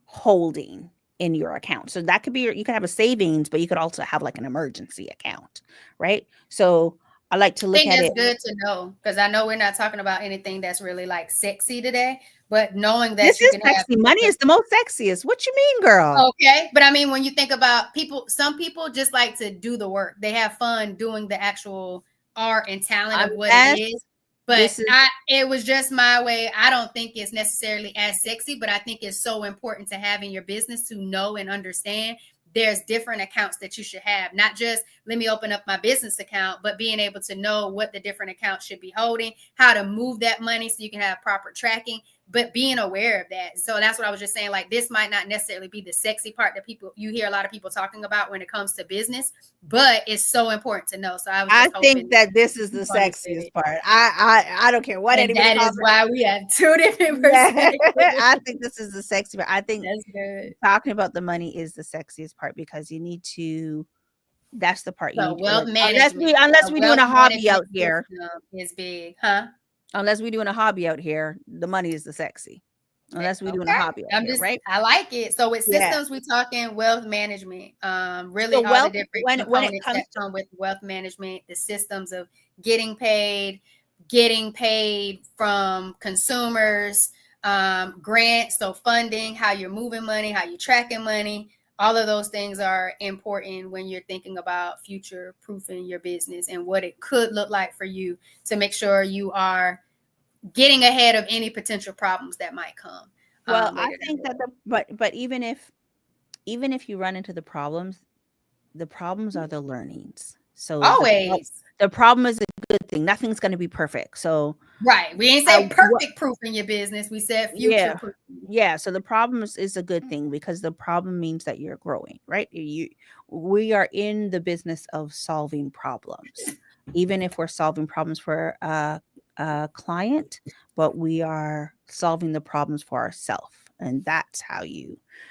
[SPEAKER 2] holding in your account. So that could be you could have a savings, but you could also have like an emergency account, right? So I like to
[SPEAKER 1] I
[SPEAKER 2] look
[SPEAKER 1] think
[SPEAKER 2] at
[SPEAKER 1] that's
[SPEAKER 2] it.
[SPEAKER 1] good to know, because I know we're not talking about anything that's really like sexy today, but knowing
[SPEAKER 2] This
[SPEAKER 1] that you
[SPEAKER 2] is
[SPEAKER 1] can have
[SPEAKER 2] sexy. Money is the most sexiest. What you mean, girl?
[SPEAKER 1] okay, but I mean, when you think about people, some people just like to do the work. They have fun doing the actual art and talent of what it
[SPEAKER 2] Unless
[SPEAKER 1] is. But
[SPEAKER 2] this is
[SPEAKER 1] it was just my way. I don't think it's necessarily as sexy, but I think it's so important to have in your business to know and understand there's different accounts that you should have. Not just let me open up my business account, but being able to know what the different accounts should be holding, how to move that money so you can have proper tracking, but being aware of that. So that's what I was just saying. Like, this might not necessarily be the sexy part that you hear a lot of people talking about when it comes to business, but it's so important to know. So I was
[SPEAKER 2] I
[SPEAKER 1] just hoping
[SPEAKER 2] think that this is
[SPEAKER 1] you
[SPEAKER 2] the
[SPEAKER 1] understood
[SPEAKER 2] sexiest
[SPEAKER 1] it.
[SPEAKER 2] part. I don't care what
[SPEAKER 1] And
[SPEAKER 2] anybody
[SPEAKER 1] that
[SPEAKER 2] calls
[SPEAKER 1] is
[SPEAKER 2] it.
[SPEAKER 1] why we have two different
[SPEAKER 2] Yeah.
[SPEAKER 1] perspectives.
[SPEAKER 2] I think this is the sexy part. I think
[SPEAKER 1] That's good.
[SPEAKER 2] talking about the money is the sexiest part, because that's the part you
[SPEAKER 1] So
[SPEAKER 2] need to, like,
[SPEAKER 1] wealth management,
[SPEAKER 2] unless
[SPEAKER 1] a
[SPEAKER 2] we doing
[SPEAKER 1] wealth
[SPEAKER 2] a hobby
[SPEAKER 1] management
[SPEAKER 2] out here.
[SPEAKER 1] system is big, huh?
[SPEAKER 2] Unless we doing a hobby out here, the money is the sexy. Unless we doing a
[SPEAKER 1] Okay.
[SPEAKER 2] hobby out here, right?
[SPEAKER 1] I like it. So with
[SPEAKER 2] Yeah.
[SPEAKER 1] systems, we talking wealth management.
[SPEAKER 2] So
[SPEAKER 1] Really all the
[SPEAKER 2] wealth,
[SPEAKER 1] different
[SPEAKER 2] when it
[SPEAKER 1] components
[SPEAKER 2] comes
[SPEAKER 1] that
[SPEAKER 2] to
[SPEAKER 1] come with wealth management, the systems of getting paid from consumers, grants, so funding, how you're moving money, how you're tracking money. All of those things are important when you're thinking about future proofing your business and what it could look like for you to make sure you are getting ahead of any potential problems that might come
[SPEAKER 2] well, I
[SPEAKER 1] later down
[SPEAKER 2] think
[SPEAKER 1] the
[SPEAKER 2] that
[SPEAKER 1] road.
[SPEAKER 2] but even if you run into the problems are the learnings. So
[SPEAKER 1] Always.
[SPEAKER 2] the problem is a good thing. Nothing's going to be perfect. So
[SPEAKER 1] Right. We ain't say perfect proof in your business. We said future
[SPEAKER 2] yeah.
[SPEAKER 1] proof.
[SPEAKER 2] Yeah, so the problem is a good thing, because the problem means that you're growing, right? We are in the business of solving problems, even if we're solving problems for a client, but we are solving the problems for ourselves. And that's how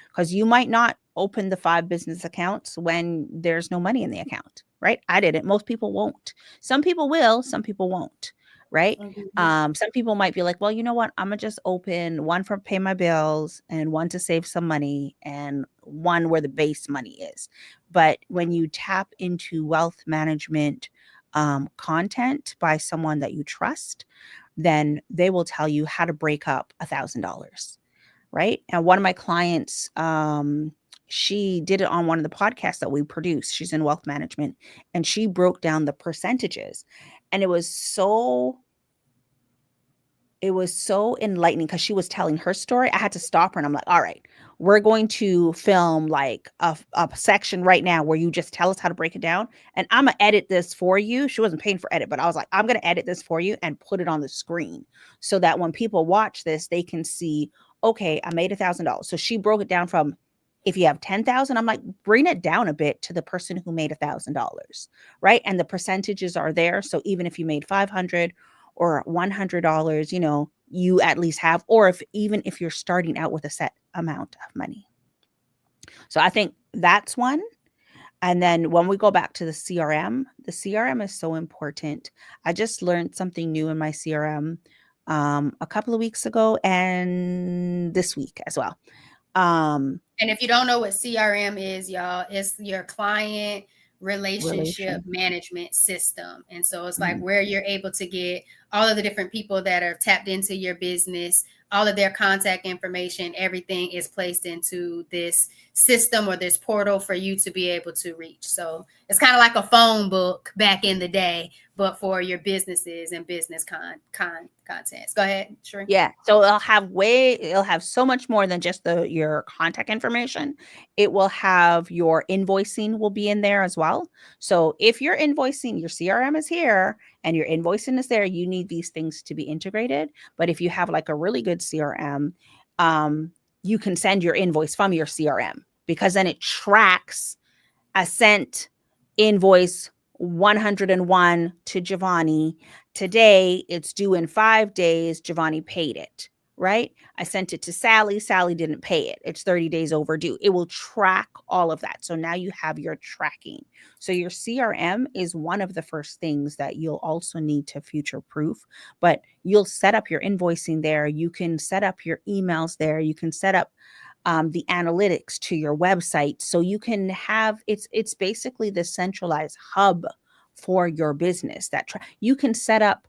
[SPEAKER 2] because you might not open the 5 business accounts when there's no money in the account, right? I didn't. Most people won't. Some people will, some people won't. right?
[SPEAKER 1] Mm-hmm.
[SPEAKER 2] Some people might be like, well, you know what? I'm gonna just open one for pay my bills and one to save some money and one where the base money is. But when you tap into wealth management content by someone that you trust, then they will tell you how to break up $1,000, right? And one of my clients, she did it on one of the podcasts that we produce. She's in wealth management, and she broke down the percentages, and it was so enlightening because she was telling her story. I had to stop her and I'm like, all right, we're going to film like a section right now where you just tell us how to break it down. And I'm going to edit this for you. She wasn't paying for edit, but I was like, I'm going to edit this for you and put it on the screen so that when people watch this, they can see, okay, I made $1,000. So she broke it down from, if you have 10,000, I'm like, bring it down a bit to the person who made $1,000, right? And the percentages are there. So even if you made 500 or $100, you at least have, or even if you're starting out with a set amount of money. So I think that's one. And then when we go back to the CRM is so important. I just learned something new in my CRM a couple of weeks ago and this week as well.
[SPEAKER 1] And if you don't know what CRM is, y'all, it's your client relationship management system. And so it's like where you're able to get all of the different people that are tapped into your business, all of their contact information, everything is placed into this system or this portal for you to be able to reach. So it's kind of like a phone book back in the day, but for your businesses and business contents. Go ahead, Sheree.
[SPEAKER 2] Yeah. So it'll have so much more than just your contact information. It will have your invoicing will be in there as well. So if you're invoicing, your CRM is here and your invoicing is there, you need these things to be integrated. But if you have like a really good CRM, you can send your invoice from your CRM because then it tracks a sent invoice 101 to Giovanni. Today it's due in 5 days. Giovanni paid it, right? I sent it to Sally. Sally didn't pay it. It's 30 days overdue. It will track all of that. So now you have your tracking. So your CRM is one of the first things that you'll also need to future proof, but you'll set up your invoicing there. You can set up your emails there. You can set up the analytics to your website, so you can have it's basically the centralized hub for your business that you can set up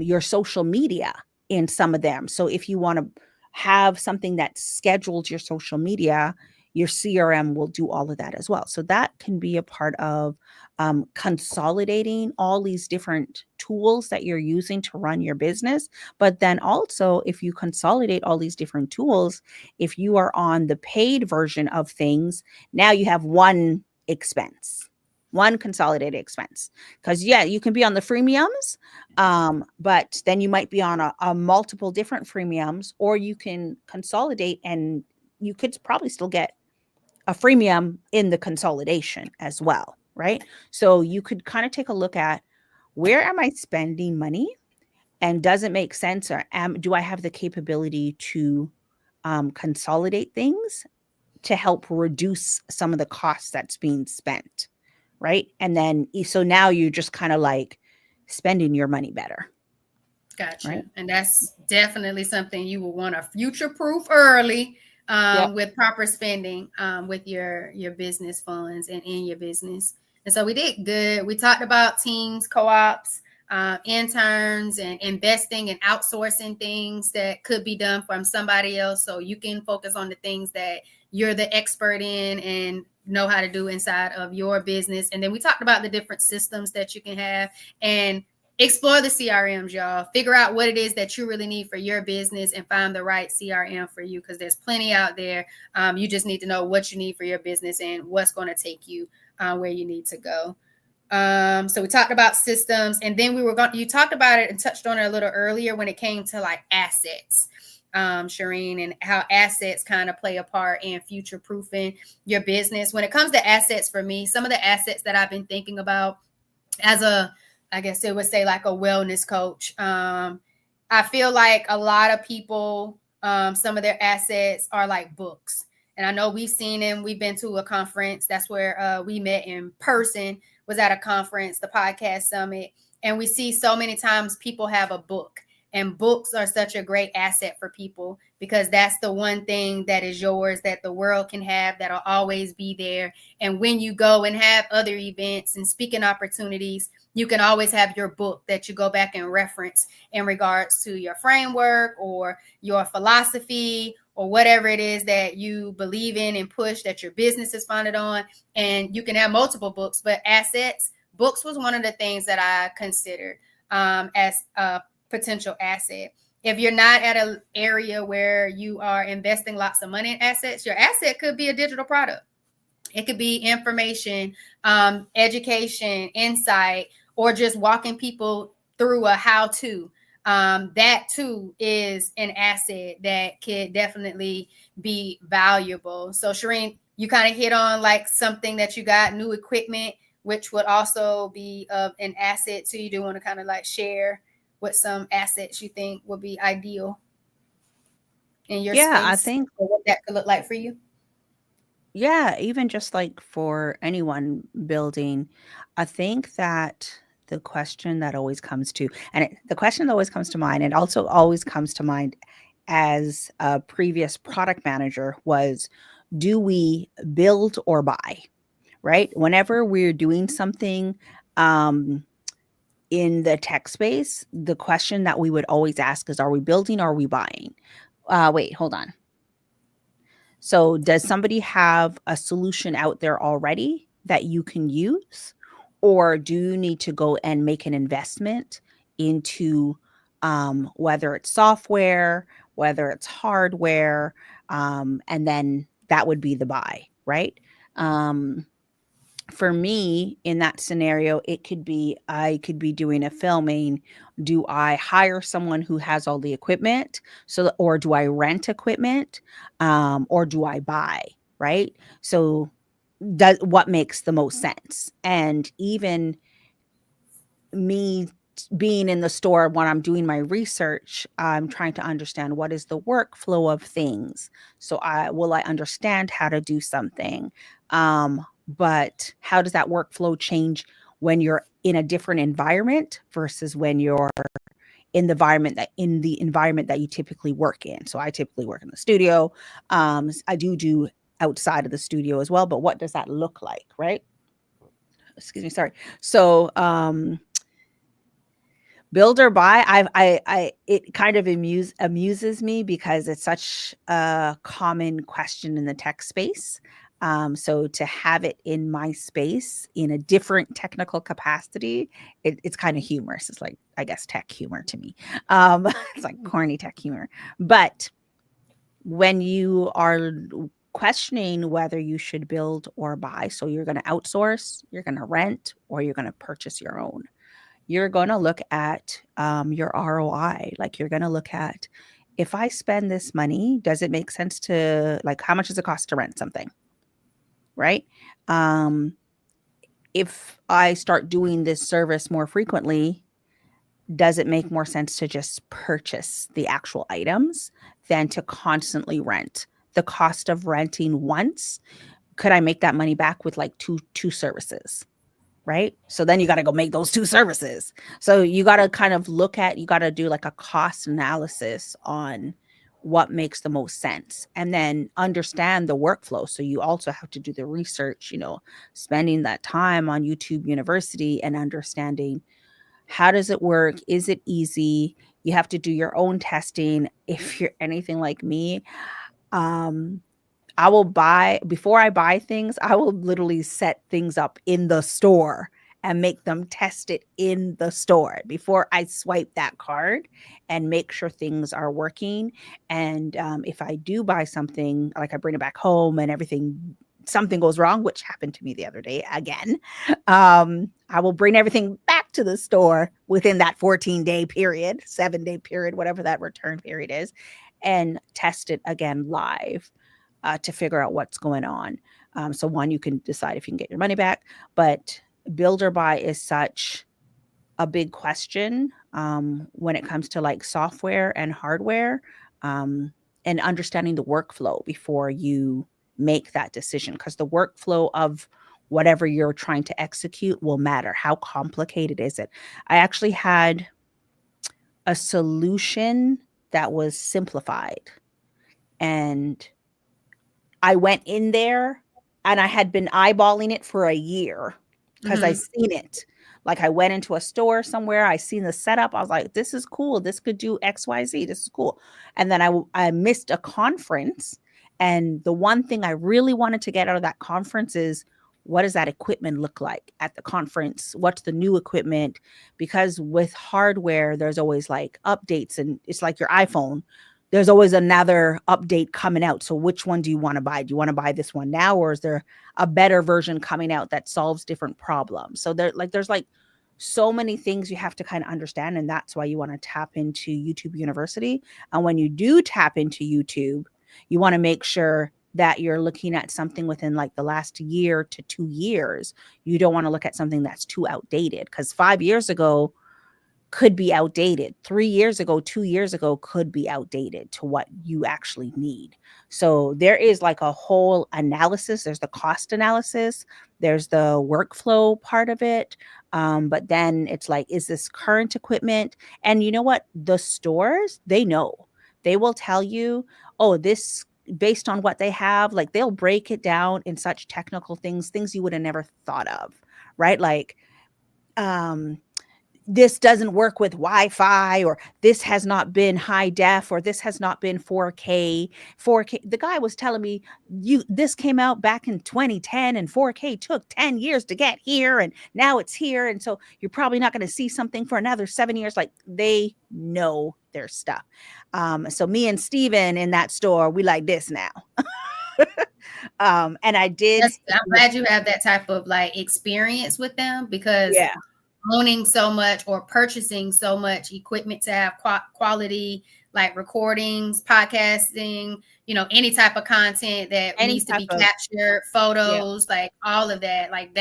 [SPEAKER 2] your social media in some of them. So if you want to have something that schedules your social media, your CRM will do all of that as well. So that can be a part of consolidating all these different tools that you're using to run your business. But then also, if you consolidate all these different tools, if you are on the paid version of things, now you have one expense, one consolidated expense. Because yeah, you can be on the freemiums, but then you might be on a multiple different freemiums, or you can consolidate and you could probably still get a freemium in the consolidation as well, right? So you could kind of take a look at, where am I spending money, and does it make sense, or do I have the capability to consolidate things to help reduce some of the costs that's being spent, right? And then so now you're just kind of like spending your money better.
[SPEAKER 1] Gotcha.
[SPEAKER 2] Right.
[SPEAKER 1] And that's definitely something you will want to future proof early with proper spending with your business funds and in your business. And so we did good. We talked about teams, co-ops, interns, and investing and outsourcing things that could be done from somebody else. So you can focus on the things that you're the expert in and know how to do inside of your business. And then we talked about the different systems that you can have, and explore the CRMs, y'all. Figure out what it is that you really need for your business and find the right CRM for you, because there's plenty out there. You just need to know what you need for your business and what's going to take you where you need to go. So we talked about systems, and then you talked about it and touched on it a little earlier when it came to like assets, Shireen, and how assets kind of play a part in future proofing your business. When it comes to assets, for me, some of the assets that I've been thinking about as I guess it would say like a wellness coach. I feel like a lot of people, some of their assets are like books. And I know we've seen them. We've been to a conference. That's where we met in person, was at a conference, the podcast summit. And we see so many times people have a book, and books are such a great asset for people because that's the one thing that is yours that the world can have, that'll always be there. And when you go and have other events and speaking opportunities, you can always have your book that you go back and reference in regards to your framework or your philosophy or whatever it is that you believe in and push, that your business is founded on. And you can have multiple books, but assets, books was one of the things that I considered as a potential asset. If you're not at an area where you are investing lots of money in assets, your asset could be a digital product. It could be information, education, insight, or just walking people through a how to. That too is an asset that could definitely be valuable. So, Shireen, you kind of hit on like something that you got, new equipment, which would also be an asset. So, you do want to kind of like share what some assets you think would be ideal in your
[SPEAKER 2] Yeah, I
[SPEAKER 1] space
[SPEAKER 2] think,
[SPEAKER 1] or what that could look like for you.
[SPEAKER 2] yeah, even just like for anyone building, I think that the question that always comes to, the question that always comes to mind, and also always comes to mind as a previous product manager, was, do we build or buy? Right? Whenever we're doing something, um, in the tech space, the question that we would always ask is, are we building or are we buying? Wait, hold on. So, does somebody have a solution out there already that you can use? Or do you need to go and make an investment into, whether it's software, whether it's hardware, and then that would be the buy, right? Um, for me, in that scenario, it could be, I could be doing a filming. Do I hire someone who has all the equipment? Or do I rent equipment? Or do I buy? Right. So, what makes the most sense? And even me being in the store when I'm doing my research, I'm trying to understand what is the workflow of things. So, I understand how to do something. But how does that workflow change when you're in a different environment versus when you're in the environment that you typically work in? So I typically work in the studio. I do outside of the studio as well, but what does that look like, right? Excuse me, sorry. So, build or buy, it kind of amuses me because it's such a common question in the tech space. So to have it in my space in a different technical capacity, it's kind of humorous. It's like, I guess, tech humor to me. It's like corny tech humor. But when you are questioning whether you should build or buy, so you're going to outsource, you're going to rent, or you're going to purchase your own, you're going to look at, your ROI. Like, you're going to look at, if I spend this money, does it make sense to, like, how much does it cost to rent something? Right. Um, if I start doing this service more frequently, does it make more sense to just purchase the actual items than to constantly rent? The cost of renting once, could I make that money back with like two services? Right? So then you got to go make those two services. So you got to kind of you got to do like a cost analysis on what makes the most sense, and then understand the workflow. So you also have to do the research, spending that time on YouTube University and understanding, how does it work? Is it easy? You have to do your own testing. If you're anything like me, um, I will buy, before I buy things, I will literally set things up in the store and make them test it in the store before I swipe that card, and make sure things are working. And if I do buy something, like I bring it back home and something goes wrong, which happened to me the other day again, I will bring everything back to the store within that 14-day period, 7-day period, whatever that return period is, and test it again live, to figure out what's going on. So one, you can decide if you can get your money back, but build or buy is such a big question, when it comes to like software and hardware, um, and understanding the workflow before you make that decision. Because the workflow of whatever you're trying to execute will matter. How complicated is it? I actually had a solution that was simplified, and I went in there and I had been eyeballing it for a year because I
[SPEAKER 1] Mhm.
[SPEAKER 2] seen it. Like I went into a store somewhere, I seen the setup. I was like, this is cool. This could do XYZ. This is cool. And then I missed a conference. And the one thing I really wanted to get out of that conference is, what does that equipment look like at the conference? What's the new equipment? Because with hardware, there's always like updates, and it's like your iPhone, there's always another update coming out. So which one do you want to buy? Do you want to buy this one now, or is there a better version coming out that solves different problems? So there's like so many things you have to kind of understand, and that's why you want to tap into YouTube University. And when you do tap into YouTube, you want to make sure that you're looking at something within like the last year to 2 years. You don't want to look at something that's too outdated, because 5 years ago could be outdated. 3 years ago, 2 years ago could be outdated to what you actually need. So there is like a whole analysis. There's the cost analysis, there's the workflow part of it. But then it's like, is this current equipment? And you know what? The stores, they know. They will tell you, oh, this based on what they have, like they'll break it down in such technical things you would have never thought of, right? Like, um, this doesn't work with Wi-Fi, or this has not been high def, or this has not been 4K. 4K. The guy was telling me, this came out back in 2010, and 4K took 10 years to get here, and now it's here, and so you're probably not going to see something for another 7 years. Like, they know their stuff. So me and Steven in that store, we like this now. And I did.
[SPEAKER 1] I'm glad you have that type of like experience with them, because
[SPEAKER 2] Yeah.
[SPEAKER 1] owning so much or purchasing so much equipment to have quality, like recordings, podcasting, any type of content that
[SPEAKER 2] Any
[SPEAKER 1] needs to
[SPEAKER 2] type
[SPEAKER 1] be
[SPEAKER 2] of.
[SPEAKER 1] captured,
[SPEAKER 2] Yeah.
[SPEAKER 1] photos, like all of that, like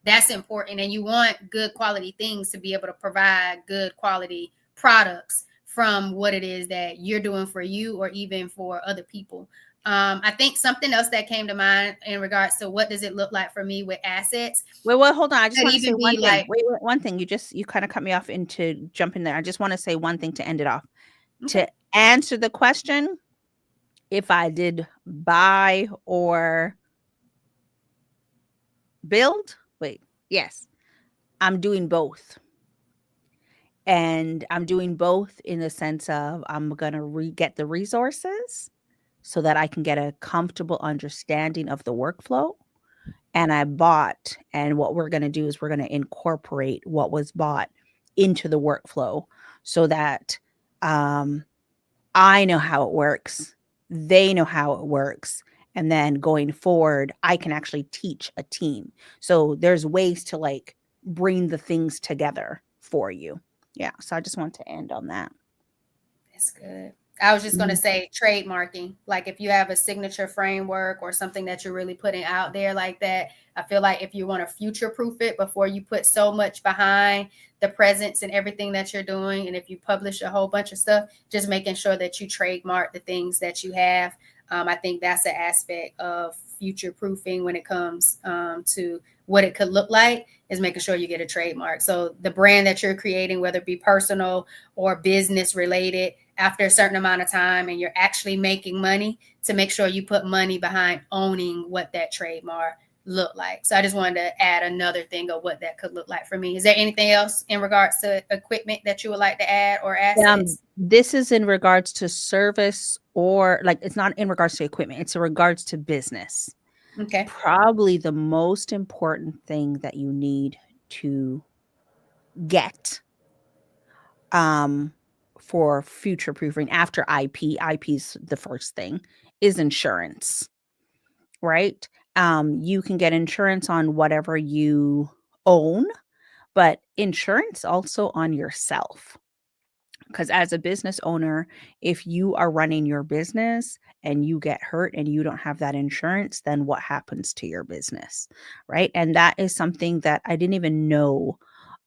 [SPEAKER 1] that's important. And you want good quality things to be able to provide good quality products from what it is that you're doing for you or even for other people. I think something else that came to mind in regards to what does it look like for me with assets
[SPEAKER 2] Well, hold on. I just
[SPEAKER 1] could
[SPEAKER 2] want to say
[SPEAKER 1] even
[SPEAKER 2] one
[SPEAKER 1] be
[SPEAKER 2] thing.
[SPEAKER 1] like,
[SPEAKER 2] Wait, one thing. You kind of cut me off into jumping there. I just want to say one thing to end it off.
[SPEAKER 1] okay.
[SPEAKER 2] To answer the question, if I did buy or build, wait, yes, I'm doing both. And I'm doing both in the sense of I'm going to get the resources so that I can get a comfortable understanding of the workflow. And I bought, and what we're going to do is we're going to incorporate what was bought into the workflow so that um, I know how it works, they know how it works, and then going forward, I can actually teach a team. So there's ways to like bring the things together for you. Yeah. So I just want to end on that.
[SPEAKER 1] That's good. I was just going to
[SPEAKER 2] Mhm.
[SPEAKER 1] say trademarking. Like if you have a signature framework or something that you're really putting out there like that, I feel like if you want to future proof it before you put so much behind the presence and everything that you're doing, and if you publish a whole bunch of stuff, just making sure that you trademark the things that you have. I think that's an aspect of future proofing when it comes to what it could look like, is making sure you get a trademark. So the brand that you're creating, whether it be personal or business related, after a certain amount of time and you're actually making money, to make sure you put money behind owning what that trademark look like. So I just wanted to add another thing of what that could look like for me. Is there anything else in regards to equipment that you would like to add or assets?
[SPEAKER 2] This is in regards to service, or like it's not in regards to equipment, it's in regards to business.
[SPEAKER 1] Okay.
[SPEAKER 2] Probably the most important thing that you need to get um for future proofing after IP's the first thing, is insurance, right? You can get insurance on whatever you own, but insurance also on yourself. Because as a business owner, if you are running your business and you get hurt and you don't have that insurance, then what happens to your business, right? And that is something that I didn't even know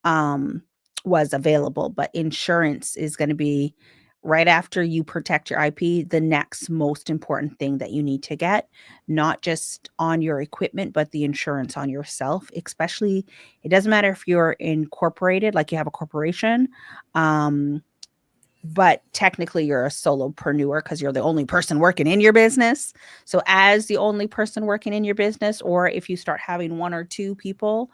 [SPEAKER 2] um, was available. But insurance is going to be right after you protect your IP, the next most important thing that you need to get, not just on your equipment, but the insurance on yourself, especially it doesn't matter if you're incorporated, like you have a corporation, but technically you're a solopreneur because you're the only person working in your business. So as the only person working in your business, or if you start having one or two people,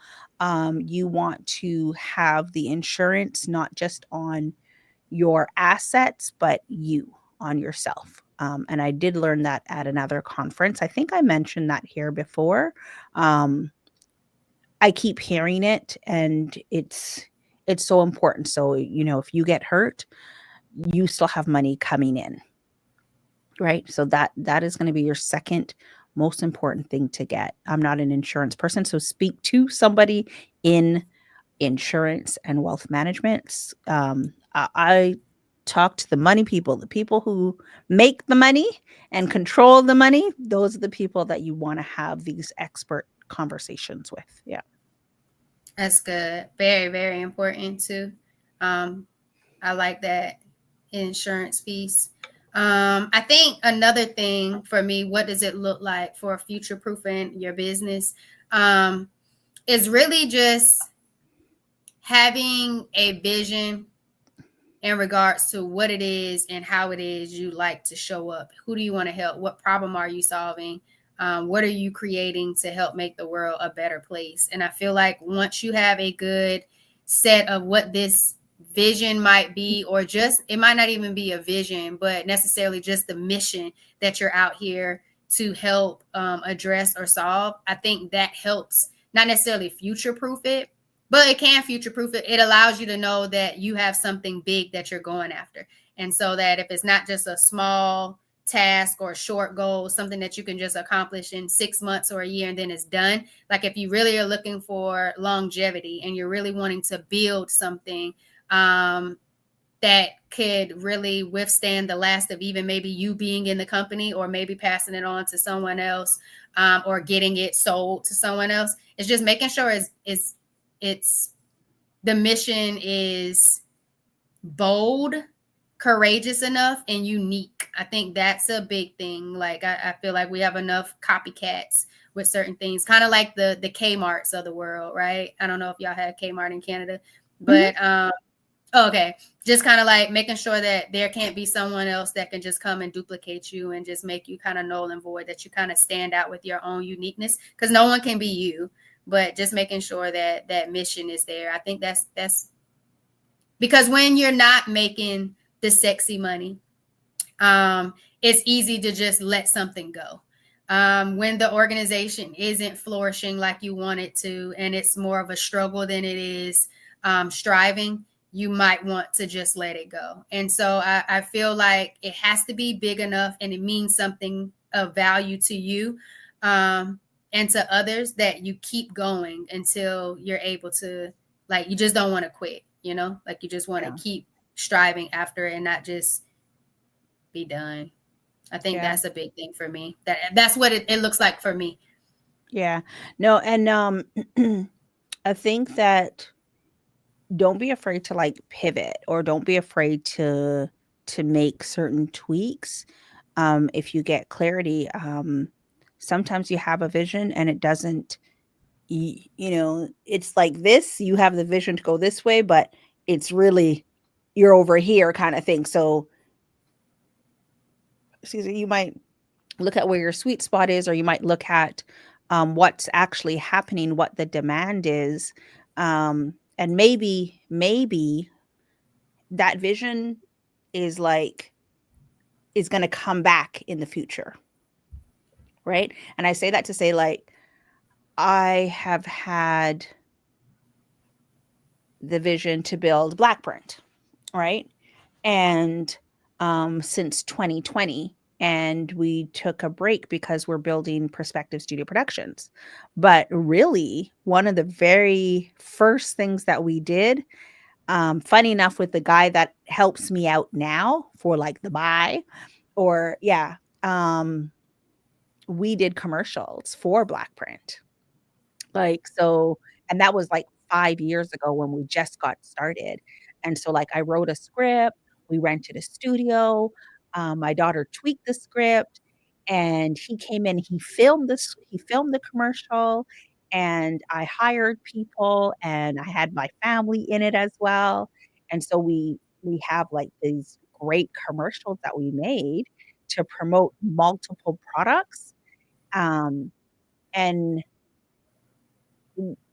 [SPEAKER 2] you want to have the insurance not just on your assets, but you on yourself. And I did learn that at another conference. I think I mentioned that here before. I keep hearing it, and it's so important. So, if you get hurt, you still have money coming in, right? So that is going to be your second most important thing to get. I'm not an insurance person, so speak to somebody in insurance and wealth management. I talk to the money people, the people who make the money and control the money. Those are the people that you want to have these expert conversations with. Yeah.
[SPEAKER 1] That's good. Very, very important too. I like that insurance piece. I think another thing for me, what does it look like for future proofing your business? Is really just having a vision in regards to what it is and how it is you like to show up. Who do you want to help? What problem are you solving? What are you creating to help make the world a better place? And I feel like once you have a good set of what this vision might be, or just it might not even be a vision, but necessarily just the mission that you're out here to help address or solve, I think that helps not necessarily future proof it, but it can future proof it. It allows you to know that you have something big that you're going after. And so that if it's not just a small task or a short goal, something that you can just accomplish in 6 months or a year and then it's done. Like if you really are looking for longevity and you're really wanting to build something that could really withstand the last of even maybe you being in the company, or maybe passing it on to someone else, or getting it sold to someone else. It's just making sure it's the mission is bold, courageous enough, and unique. I think that's a big thing. Like I feel like we have enough copycats with certain things, kind of like the Kmarts of the world, right? I don't know if y'all had Kmart in Canada, but okay, just kind of like making sure that there can't be someone else that can just come and duplicate you and just make you kind of null and void, that you kind of stand out with your own uniqueness, because no one can be you. But just making sure that that mission is there. I think that's because when you're not making the sexy money, it's easy to just let something go. When the organization isn't flourishing like you want it to, and it's more of a struggle than it is striving, you might want to just let it go. And so I feel like it has to be big enough and it means something of value to you and to others, that you keep going until you're able to, like, you just don't want to quit, like you just want to keep striving after it and not just be done. I think that's a big thing for me. That's what it looks like for me.
[SPEAKER 2] Yeah. No, and I think that don't be afraid to like pivot, or don't be afraid to make certain tweaks. If you get clarity, sometimes you have a vision and it doesn't, it's like this, you have the vision to go this way, but it's really you're over here kind of thing. So excuse me, you might look at where your sweet spot is, or you might look at what's actually happening, what the demand is, and maybe that vision is going to come back in the future, right? And I say that to say, like, I have had the vision to build Blackprint, right? And since 2020, and we took a break because we're building Perspective Studio Productions. But really, one of the very first things that we did, funny enough, with the guy that helps me out now for like the buy, or we did commercials for Blackprint. Like, so, and that was like 5 years ago when we just got started. And so, like, I wrote a script, We rented a studio. My daughter tweaked the script, and he came in. He filmed this. He filmed the commercial, and I hired people, and I had my family in it as well. And so we have like these great commercials that we made to promote multiple products. Um, and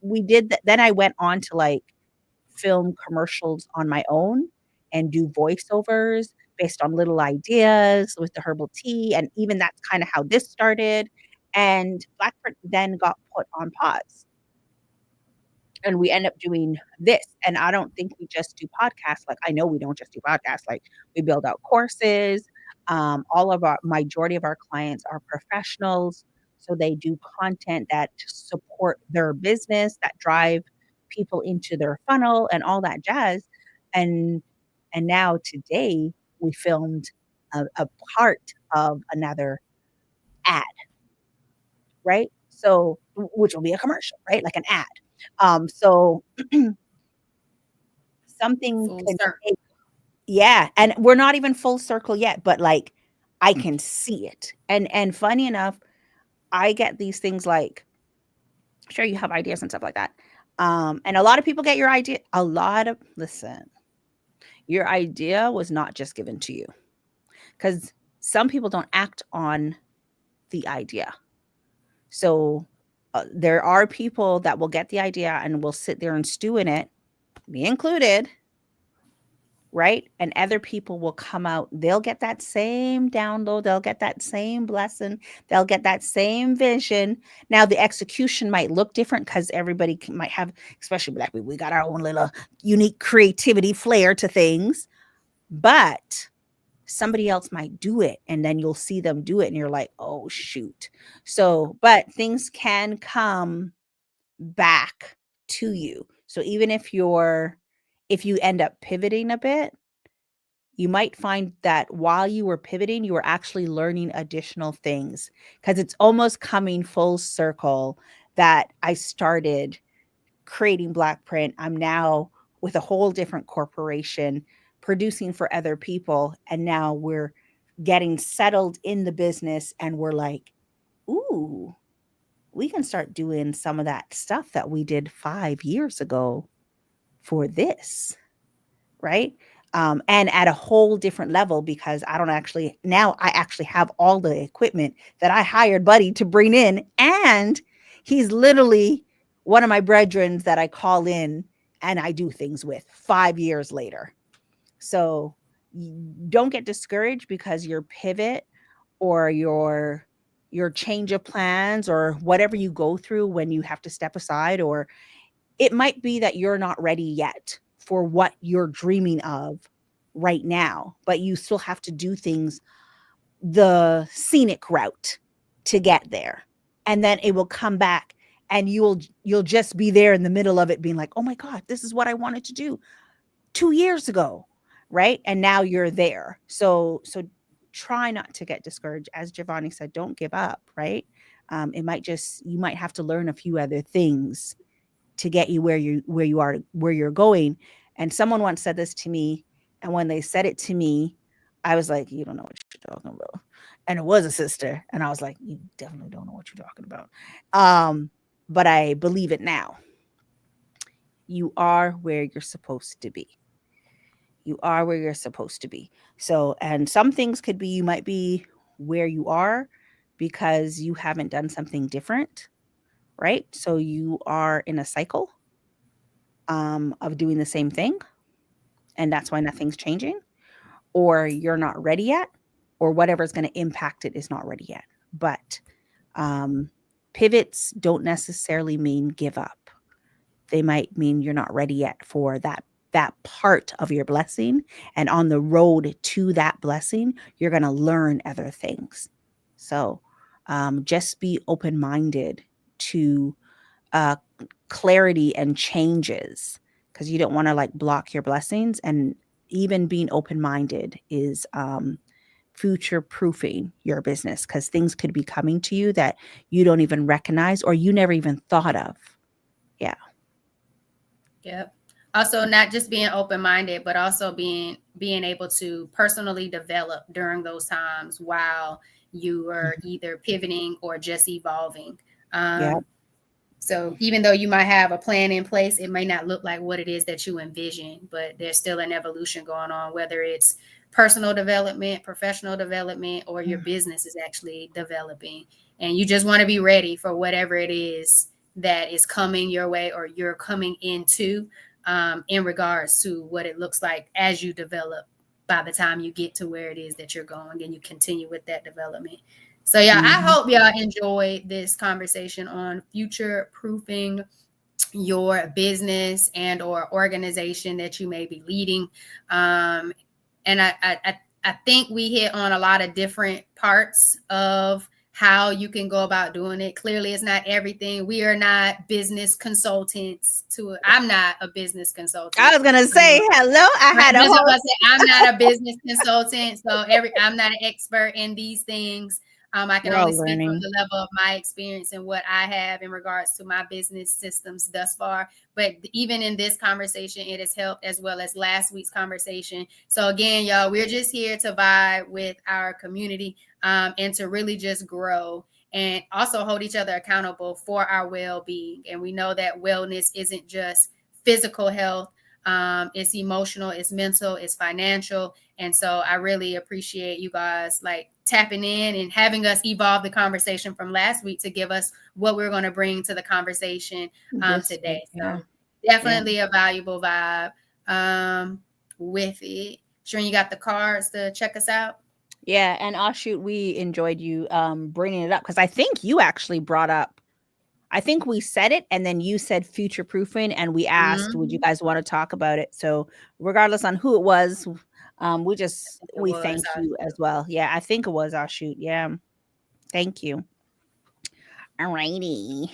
[SPEAKER 2] we did that. Then I went on to like film commercials on my own and do voiceovers based on little ideas with the herbal tea. And even that's kind of how this started. And Blackprint then got put on pause. And we end up doing this. And I don't think we just do podcasts. Like, I know we don't just do podcasts. Like, we build out courses. All of our majority of our clients are professionals, so they do content that support their business, that drive people into their funnel and all that jazz. And now today we filmed a part of another ad, right? So, which will be a commercial, right? Like an ad. So something
[SPEAKER 1] Full
[SPEAKER 2] can
[SPEAKER 1] circle.
[SPEAKER 2] take, yeah, and we're not even full circle yet, but like I can see it. And funny enough, I get these things like, sure, you have ideas and stuff like that. And a lot of people get your idea. Listen, your idea was not just given to you, because some people don't act on the idea. So there are people that will get the idea and will sit there and stew in it, me included, right? And other people will come out, they'll get that same download, they'll get that same blessing, they'll get that same vision. Now, the execution might look different because everybody might have, especially Black people, we got our own little unique creativity flair to things, but somebody else might do it and then you'll see them do it and you're like, oh, shoot. So, but things can come back to you. So even if you end up pivoting a bit, you might find that while you were pivoting, you were actually learning additional things, because it's almost coming full circle that I started creating Blackprint. I'm now with a whole different corporation producing for other people. And now we're getting settled in the business and we're like, ooh, we can start doing some of that stuff that we did 5 years ago for this, right? And at a whole different level, because I actually have all the equipment that I hired Buddy to bring in. And he's literally one of my brethren that I call in and I do things with 5 years later. So don't get discouraged because your pivot or your change of plans or whatever you go through when you have to step aside, or it might be that you're not ready yet for what you're dreaming of right now, but you still have to do things the scenic route to get there. And then it will come back and you'll just be there in the middle of it being like, "Oh my god, this is what I wanted to do 2 years ago." Right? And now you're there. So try not to get discouraged. As Giovanni said, don't give up, right? You might have to learn a few other things to get you where you're going. And someone once said this to me, and when they said it to me, I was like, you don't know what you're talking about. And it was a sister, and I was like, you definitely don't know what you're talking about. But I believe it now. You are where you're supposed to be. You are where you're supposed to be. So, and some things could be, you might be where you are because you haven't done something different, right? So you are in a cycle of doing the same thing, and that's why nothing's changing, or you're not ready yet, or whatever's going to impact it is not ready yet. But pivots don't necessarily mean give up. They might mean you're not ready yet for that part of your blessing, and on the road to that blessing, you're going to learn other things. So just be open-minded to clarity and changes, because you don't want to like block your blessings. And even being open-minded is future proofing your business, because things could be coming to you that you don't even recognize or you never even thought of. Yeah.
[SPEAKER 1] Yep. Also, not just being open-minded, but also being able to personally develop during those times while you are either pivoting or just evolving.
[SPEAKER 2] Yeah.
[SPEAKER 1] So even though you might have a plan in place, it may not look like what it is that you envision, but there's still an evolution going on, whether it's personal development, professional development, or your business is actually developing. And you just want to be ready for whatever it is that is coming your way or you're coming into, in regards to what it looks like as you develop by the time you get to where it is that you're going and you continue with that development. So yeah, I hope y'all enjoyed this conversation on future proofing your business and or organization that you may be leading. And I think we hit on a lot of different parts of how you can go about doing it. Clearly, it's not everything. We are not business consultants. I'm not a business consultant.
[SPEAKER 2] I was gonna say hello.
[SPEAKER 1] I'm not a business consultant, so I'm not an expert in these things. I can only speak from the level of my experience and what I have in regards to my business systems thus far. But even in this conversation, it has helped, as well as last week's conversation. So again, y'all, we're just here to vibe with our community, and to really just grow and also hold each other accountable for our well-being. And we know that wellness isn't just physical health. It's emotional, it's mental, it's financial. And so I really appreciate you guys like tapping in and having us evolve the conversation from last week to give us what we're going to bring to the conversation today. So definitely a valuable vibe with it. Sure, you got the cards to check us out.
[SPEAKER 2] Yeah, and shoot, we enjoyed you bringing it up because I think you actually brought up. I think we said it, and then you said future proofing, and we asked, "Would you guys want to talk about it?" So, regardless on who it was, we thank you as well. Yeah, I think it was shoot. Yeah, thank you. Alrighty.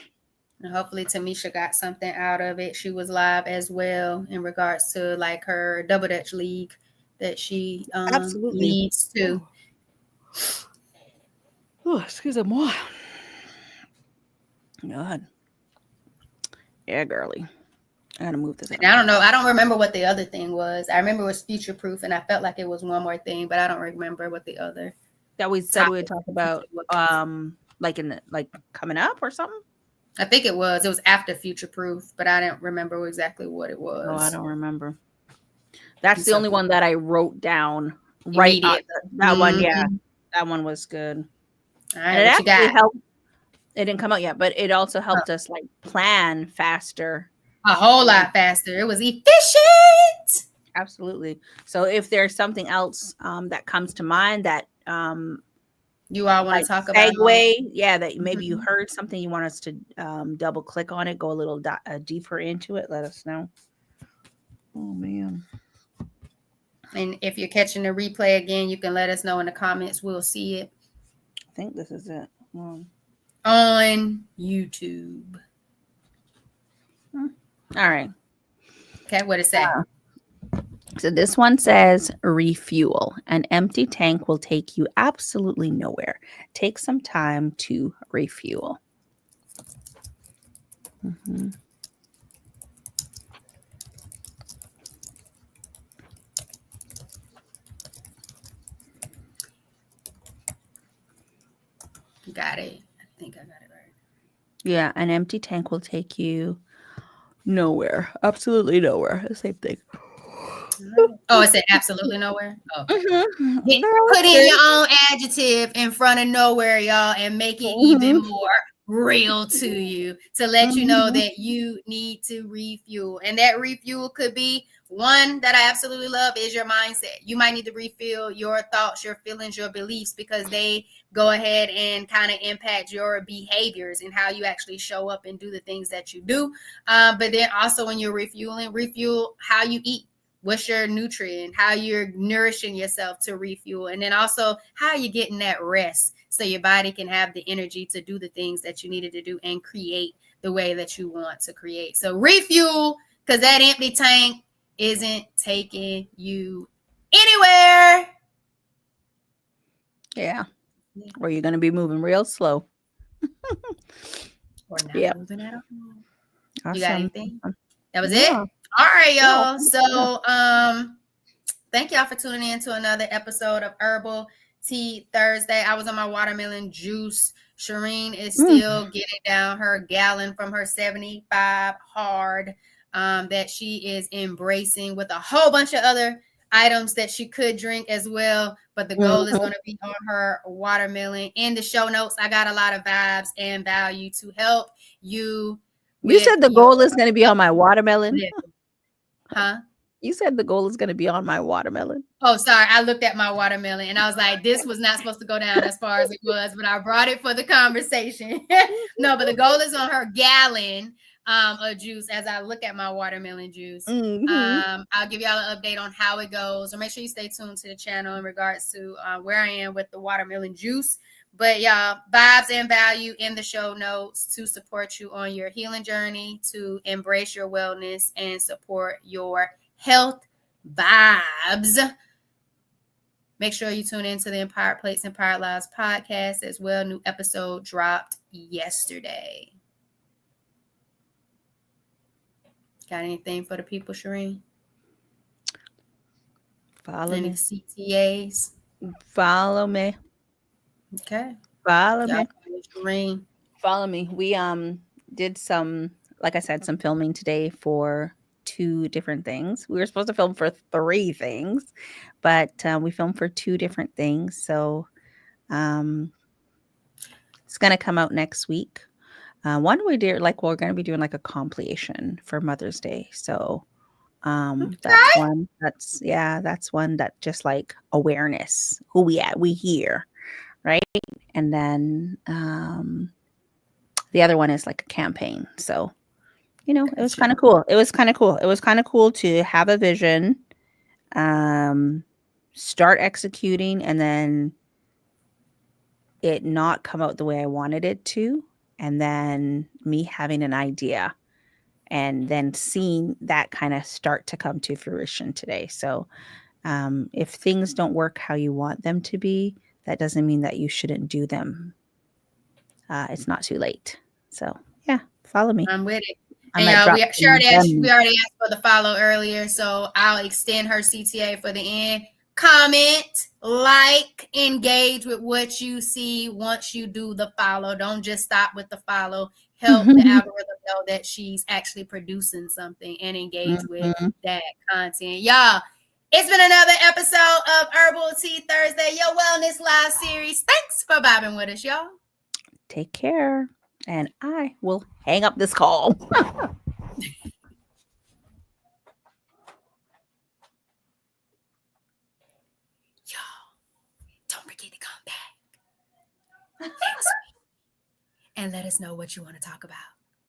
[SPEAKER 1] And hopefully Tamisha got something out of it. She was live as well in regards to like her double dutch league that she leads to.
[SPEAKER 2] Oh, excuse me. God. Yeah, girly. I gotta move this.
[SPEAKER 1] I don't know. I don't remember what the other thing was. I remember it was future proof, and I felt like it was one more thing, but I don't remember what the other
[SPEAKER 2] that we said we would talk about. Like coming up or something.
[SPEAKER 1] I think it was after future proof, but I didn't remember exactly what it was.
[SPEAKER 2] Oh, I don't remember. That's the only one that I wrote down right. That one, yeah, that one was good.
[SPEAKER 1] All right, and it actually
[SPEAKER 2] helped. It didn't come out yet, but it also helped us like plan faster.
[SPEAKER 1] A whole lot faster. It was efficient.
[SPEAKER 2] Absolutely. So if there's something else that comes to mind that
[SPEAKER 1] you all want to talk about,
[SPEAKER 2] yeah, that maybe you heard something, you want us to double click on it, go a little deeper into it, let us know. Oh man.
[SPEAKER 1] And if you're catching the replay again, you can let us know in the comments. We'll see it.
[SPEAKER 2] I think this is it.
[SPEAKER 1] On YouTube.
[SPEAKER 2] All right.
[SPEAKER 1] Okay, what it say?
[SPEAKER 2] So this one says refuel. An empty tank will take you absolutely nowhere. Take some time to refuel.
[SPEAKER 1] Got it. I think I got it right.
[SPEAKER 2] Yeah, an empty tank will take you nowhere. Absolutely nowhere. The same thing.
[SPEAKER 1] Oh, it said absolutely nowhere. Oh, put in your own adjective in front of nowhere, y'all, and make it even more real to you to let you know that you need to refuel. And that refuel could be one that I absolutely love is your mindset. You might need to refuel your thoughts, your feelings, your beliefs, because they go ahead and kind of impact your behaviors and how you actually show up and do the things that you do. But then also when you're refueling, refuel how you eat. What's your nutrient, how you're nourishing yourself to refuel, and then also how you're getting that rest so your body can have the energy to do the things that you needed to do and create the way that you want to create. So refuel, because that empty tank isn't taking you anywhere.
[SPEAKER 2] Yeah. Or you're going to be moving real slow.
[SPEAKER 1] Or not moving at all. Awesome. You got anything? That was it? All right, y'all. So, thank y'all for tuning in to another episode of Herbal Tea Thursday. I was on my watermelon juice. Shireen is still getting down her gallon from her 75 hard that she is embracing with a whole bunch of other items that she could drink as well. But the goal is going to be on her watermelon. In the show notes, I got a lot of vibes and value to help you.
[SPEAKER 2] You said the goal is going to be on my watermelon?
[SPEAKER 1] Huh?
[SPEAKER 2] You said the goal is going to be on my watermelon.
[SPEAKER 1] Oh, sorry. I looked at my watermelon and I was like, this was not supposed to go down as far as it was, but I brought it for the conversation. No, but the goal is on her gallon of juice as I look at my watermelon juice. I'll give y'all an update on how it goes. So make sure you stay tuned to the channel in regards to where I am with the watermelon juice. But y'all, vibes and value in the show notes to support you on your healing journey, to embrace your wellness and support your health vibes. Make sure you tune into the Empowered Plates, Empowered Lives podcast as well. New episode dropped yesterday. Got anything for the people, Shireen?
[SPEAKER 2] Follow me.
[SPEAKER 1] CTAs?
[SPEAKER 2] Follow me.
[SPEAKER 1] Okay.
[SPEAKER 2] Follow me.
[SPEAKER 1] Shireen.
[SPEAKER 2] Follow me. We did some, like I said, some filming today for 2 different things. We were supposed to film for 3 things, but we filmed for 2 different things. So it's going to come out next week. One we did, like, we're going to be doing like a compilation for Mother's Day. So that's one. That's one that just like awareness, who we at, we here, right? And then the other one is like a campaign. So, you know, it was kind of cool. It was kind of cool to have a vision, start executing, and then it not come out the way I wanted it to. And then me having an idea and then seeing that kind of start to come to fruition today. So if things don't work how you want them to be, that doesn't mean that you shouldn't do them. It's not too late. So yeah, follow me.
[SPEAKER 1] I'm with it. And we already asked for the follow earlier, so I'll extend her CTA for the end. Comment, like, engage with what you see once you do the follow. Don't just stop with the follow. Help the algorithm know that she's actually producing something and engage with that content. Y'all, it's been another episode of Herbal Tea Thursday, your wellness live series. Thanks for vibing with us, y'all.
[SPEAKER 2] Take care. And I will hang up this call.
[SPEAKER 1] Don't forget to come back next week and let us know what you want to talk about.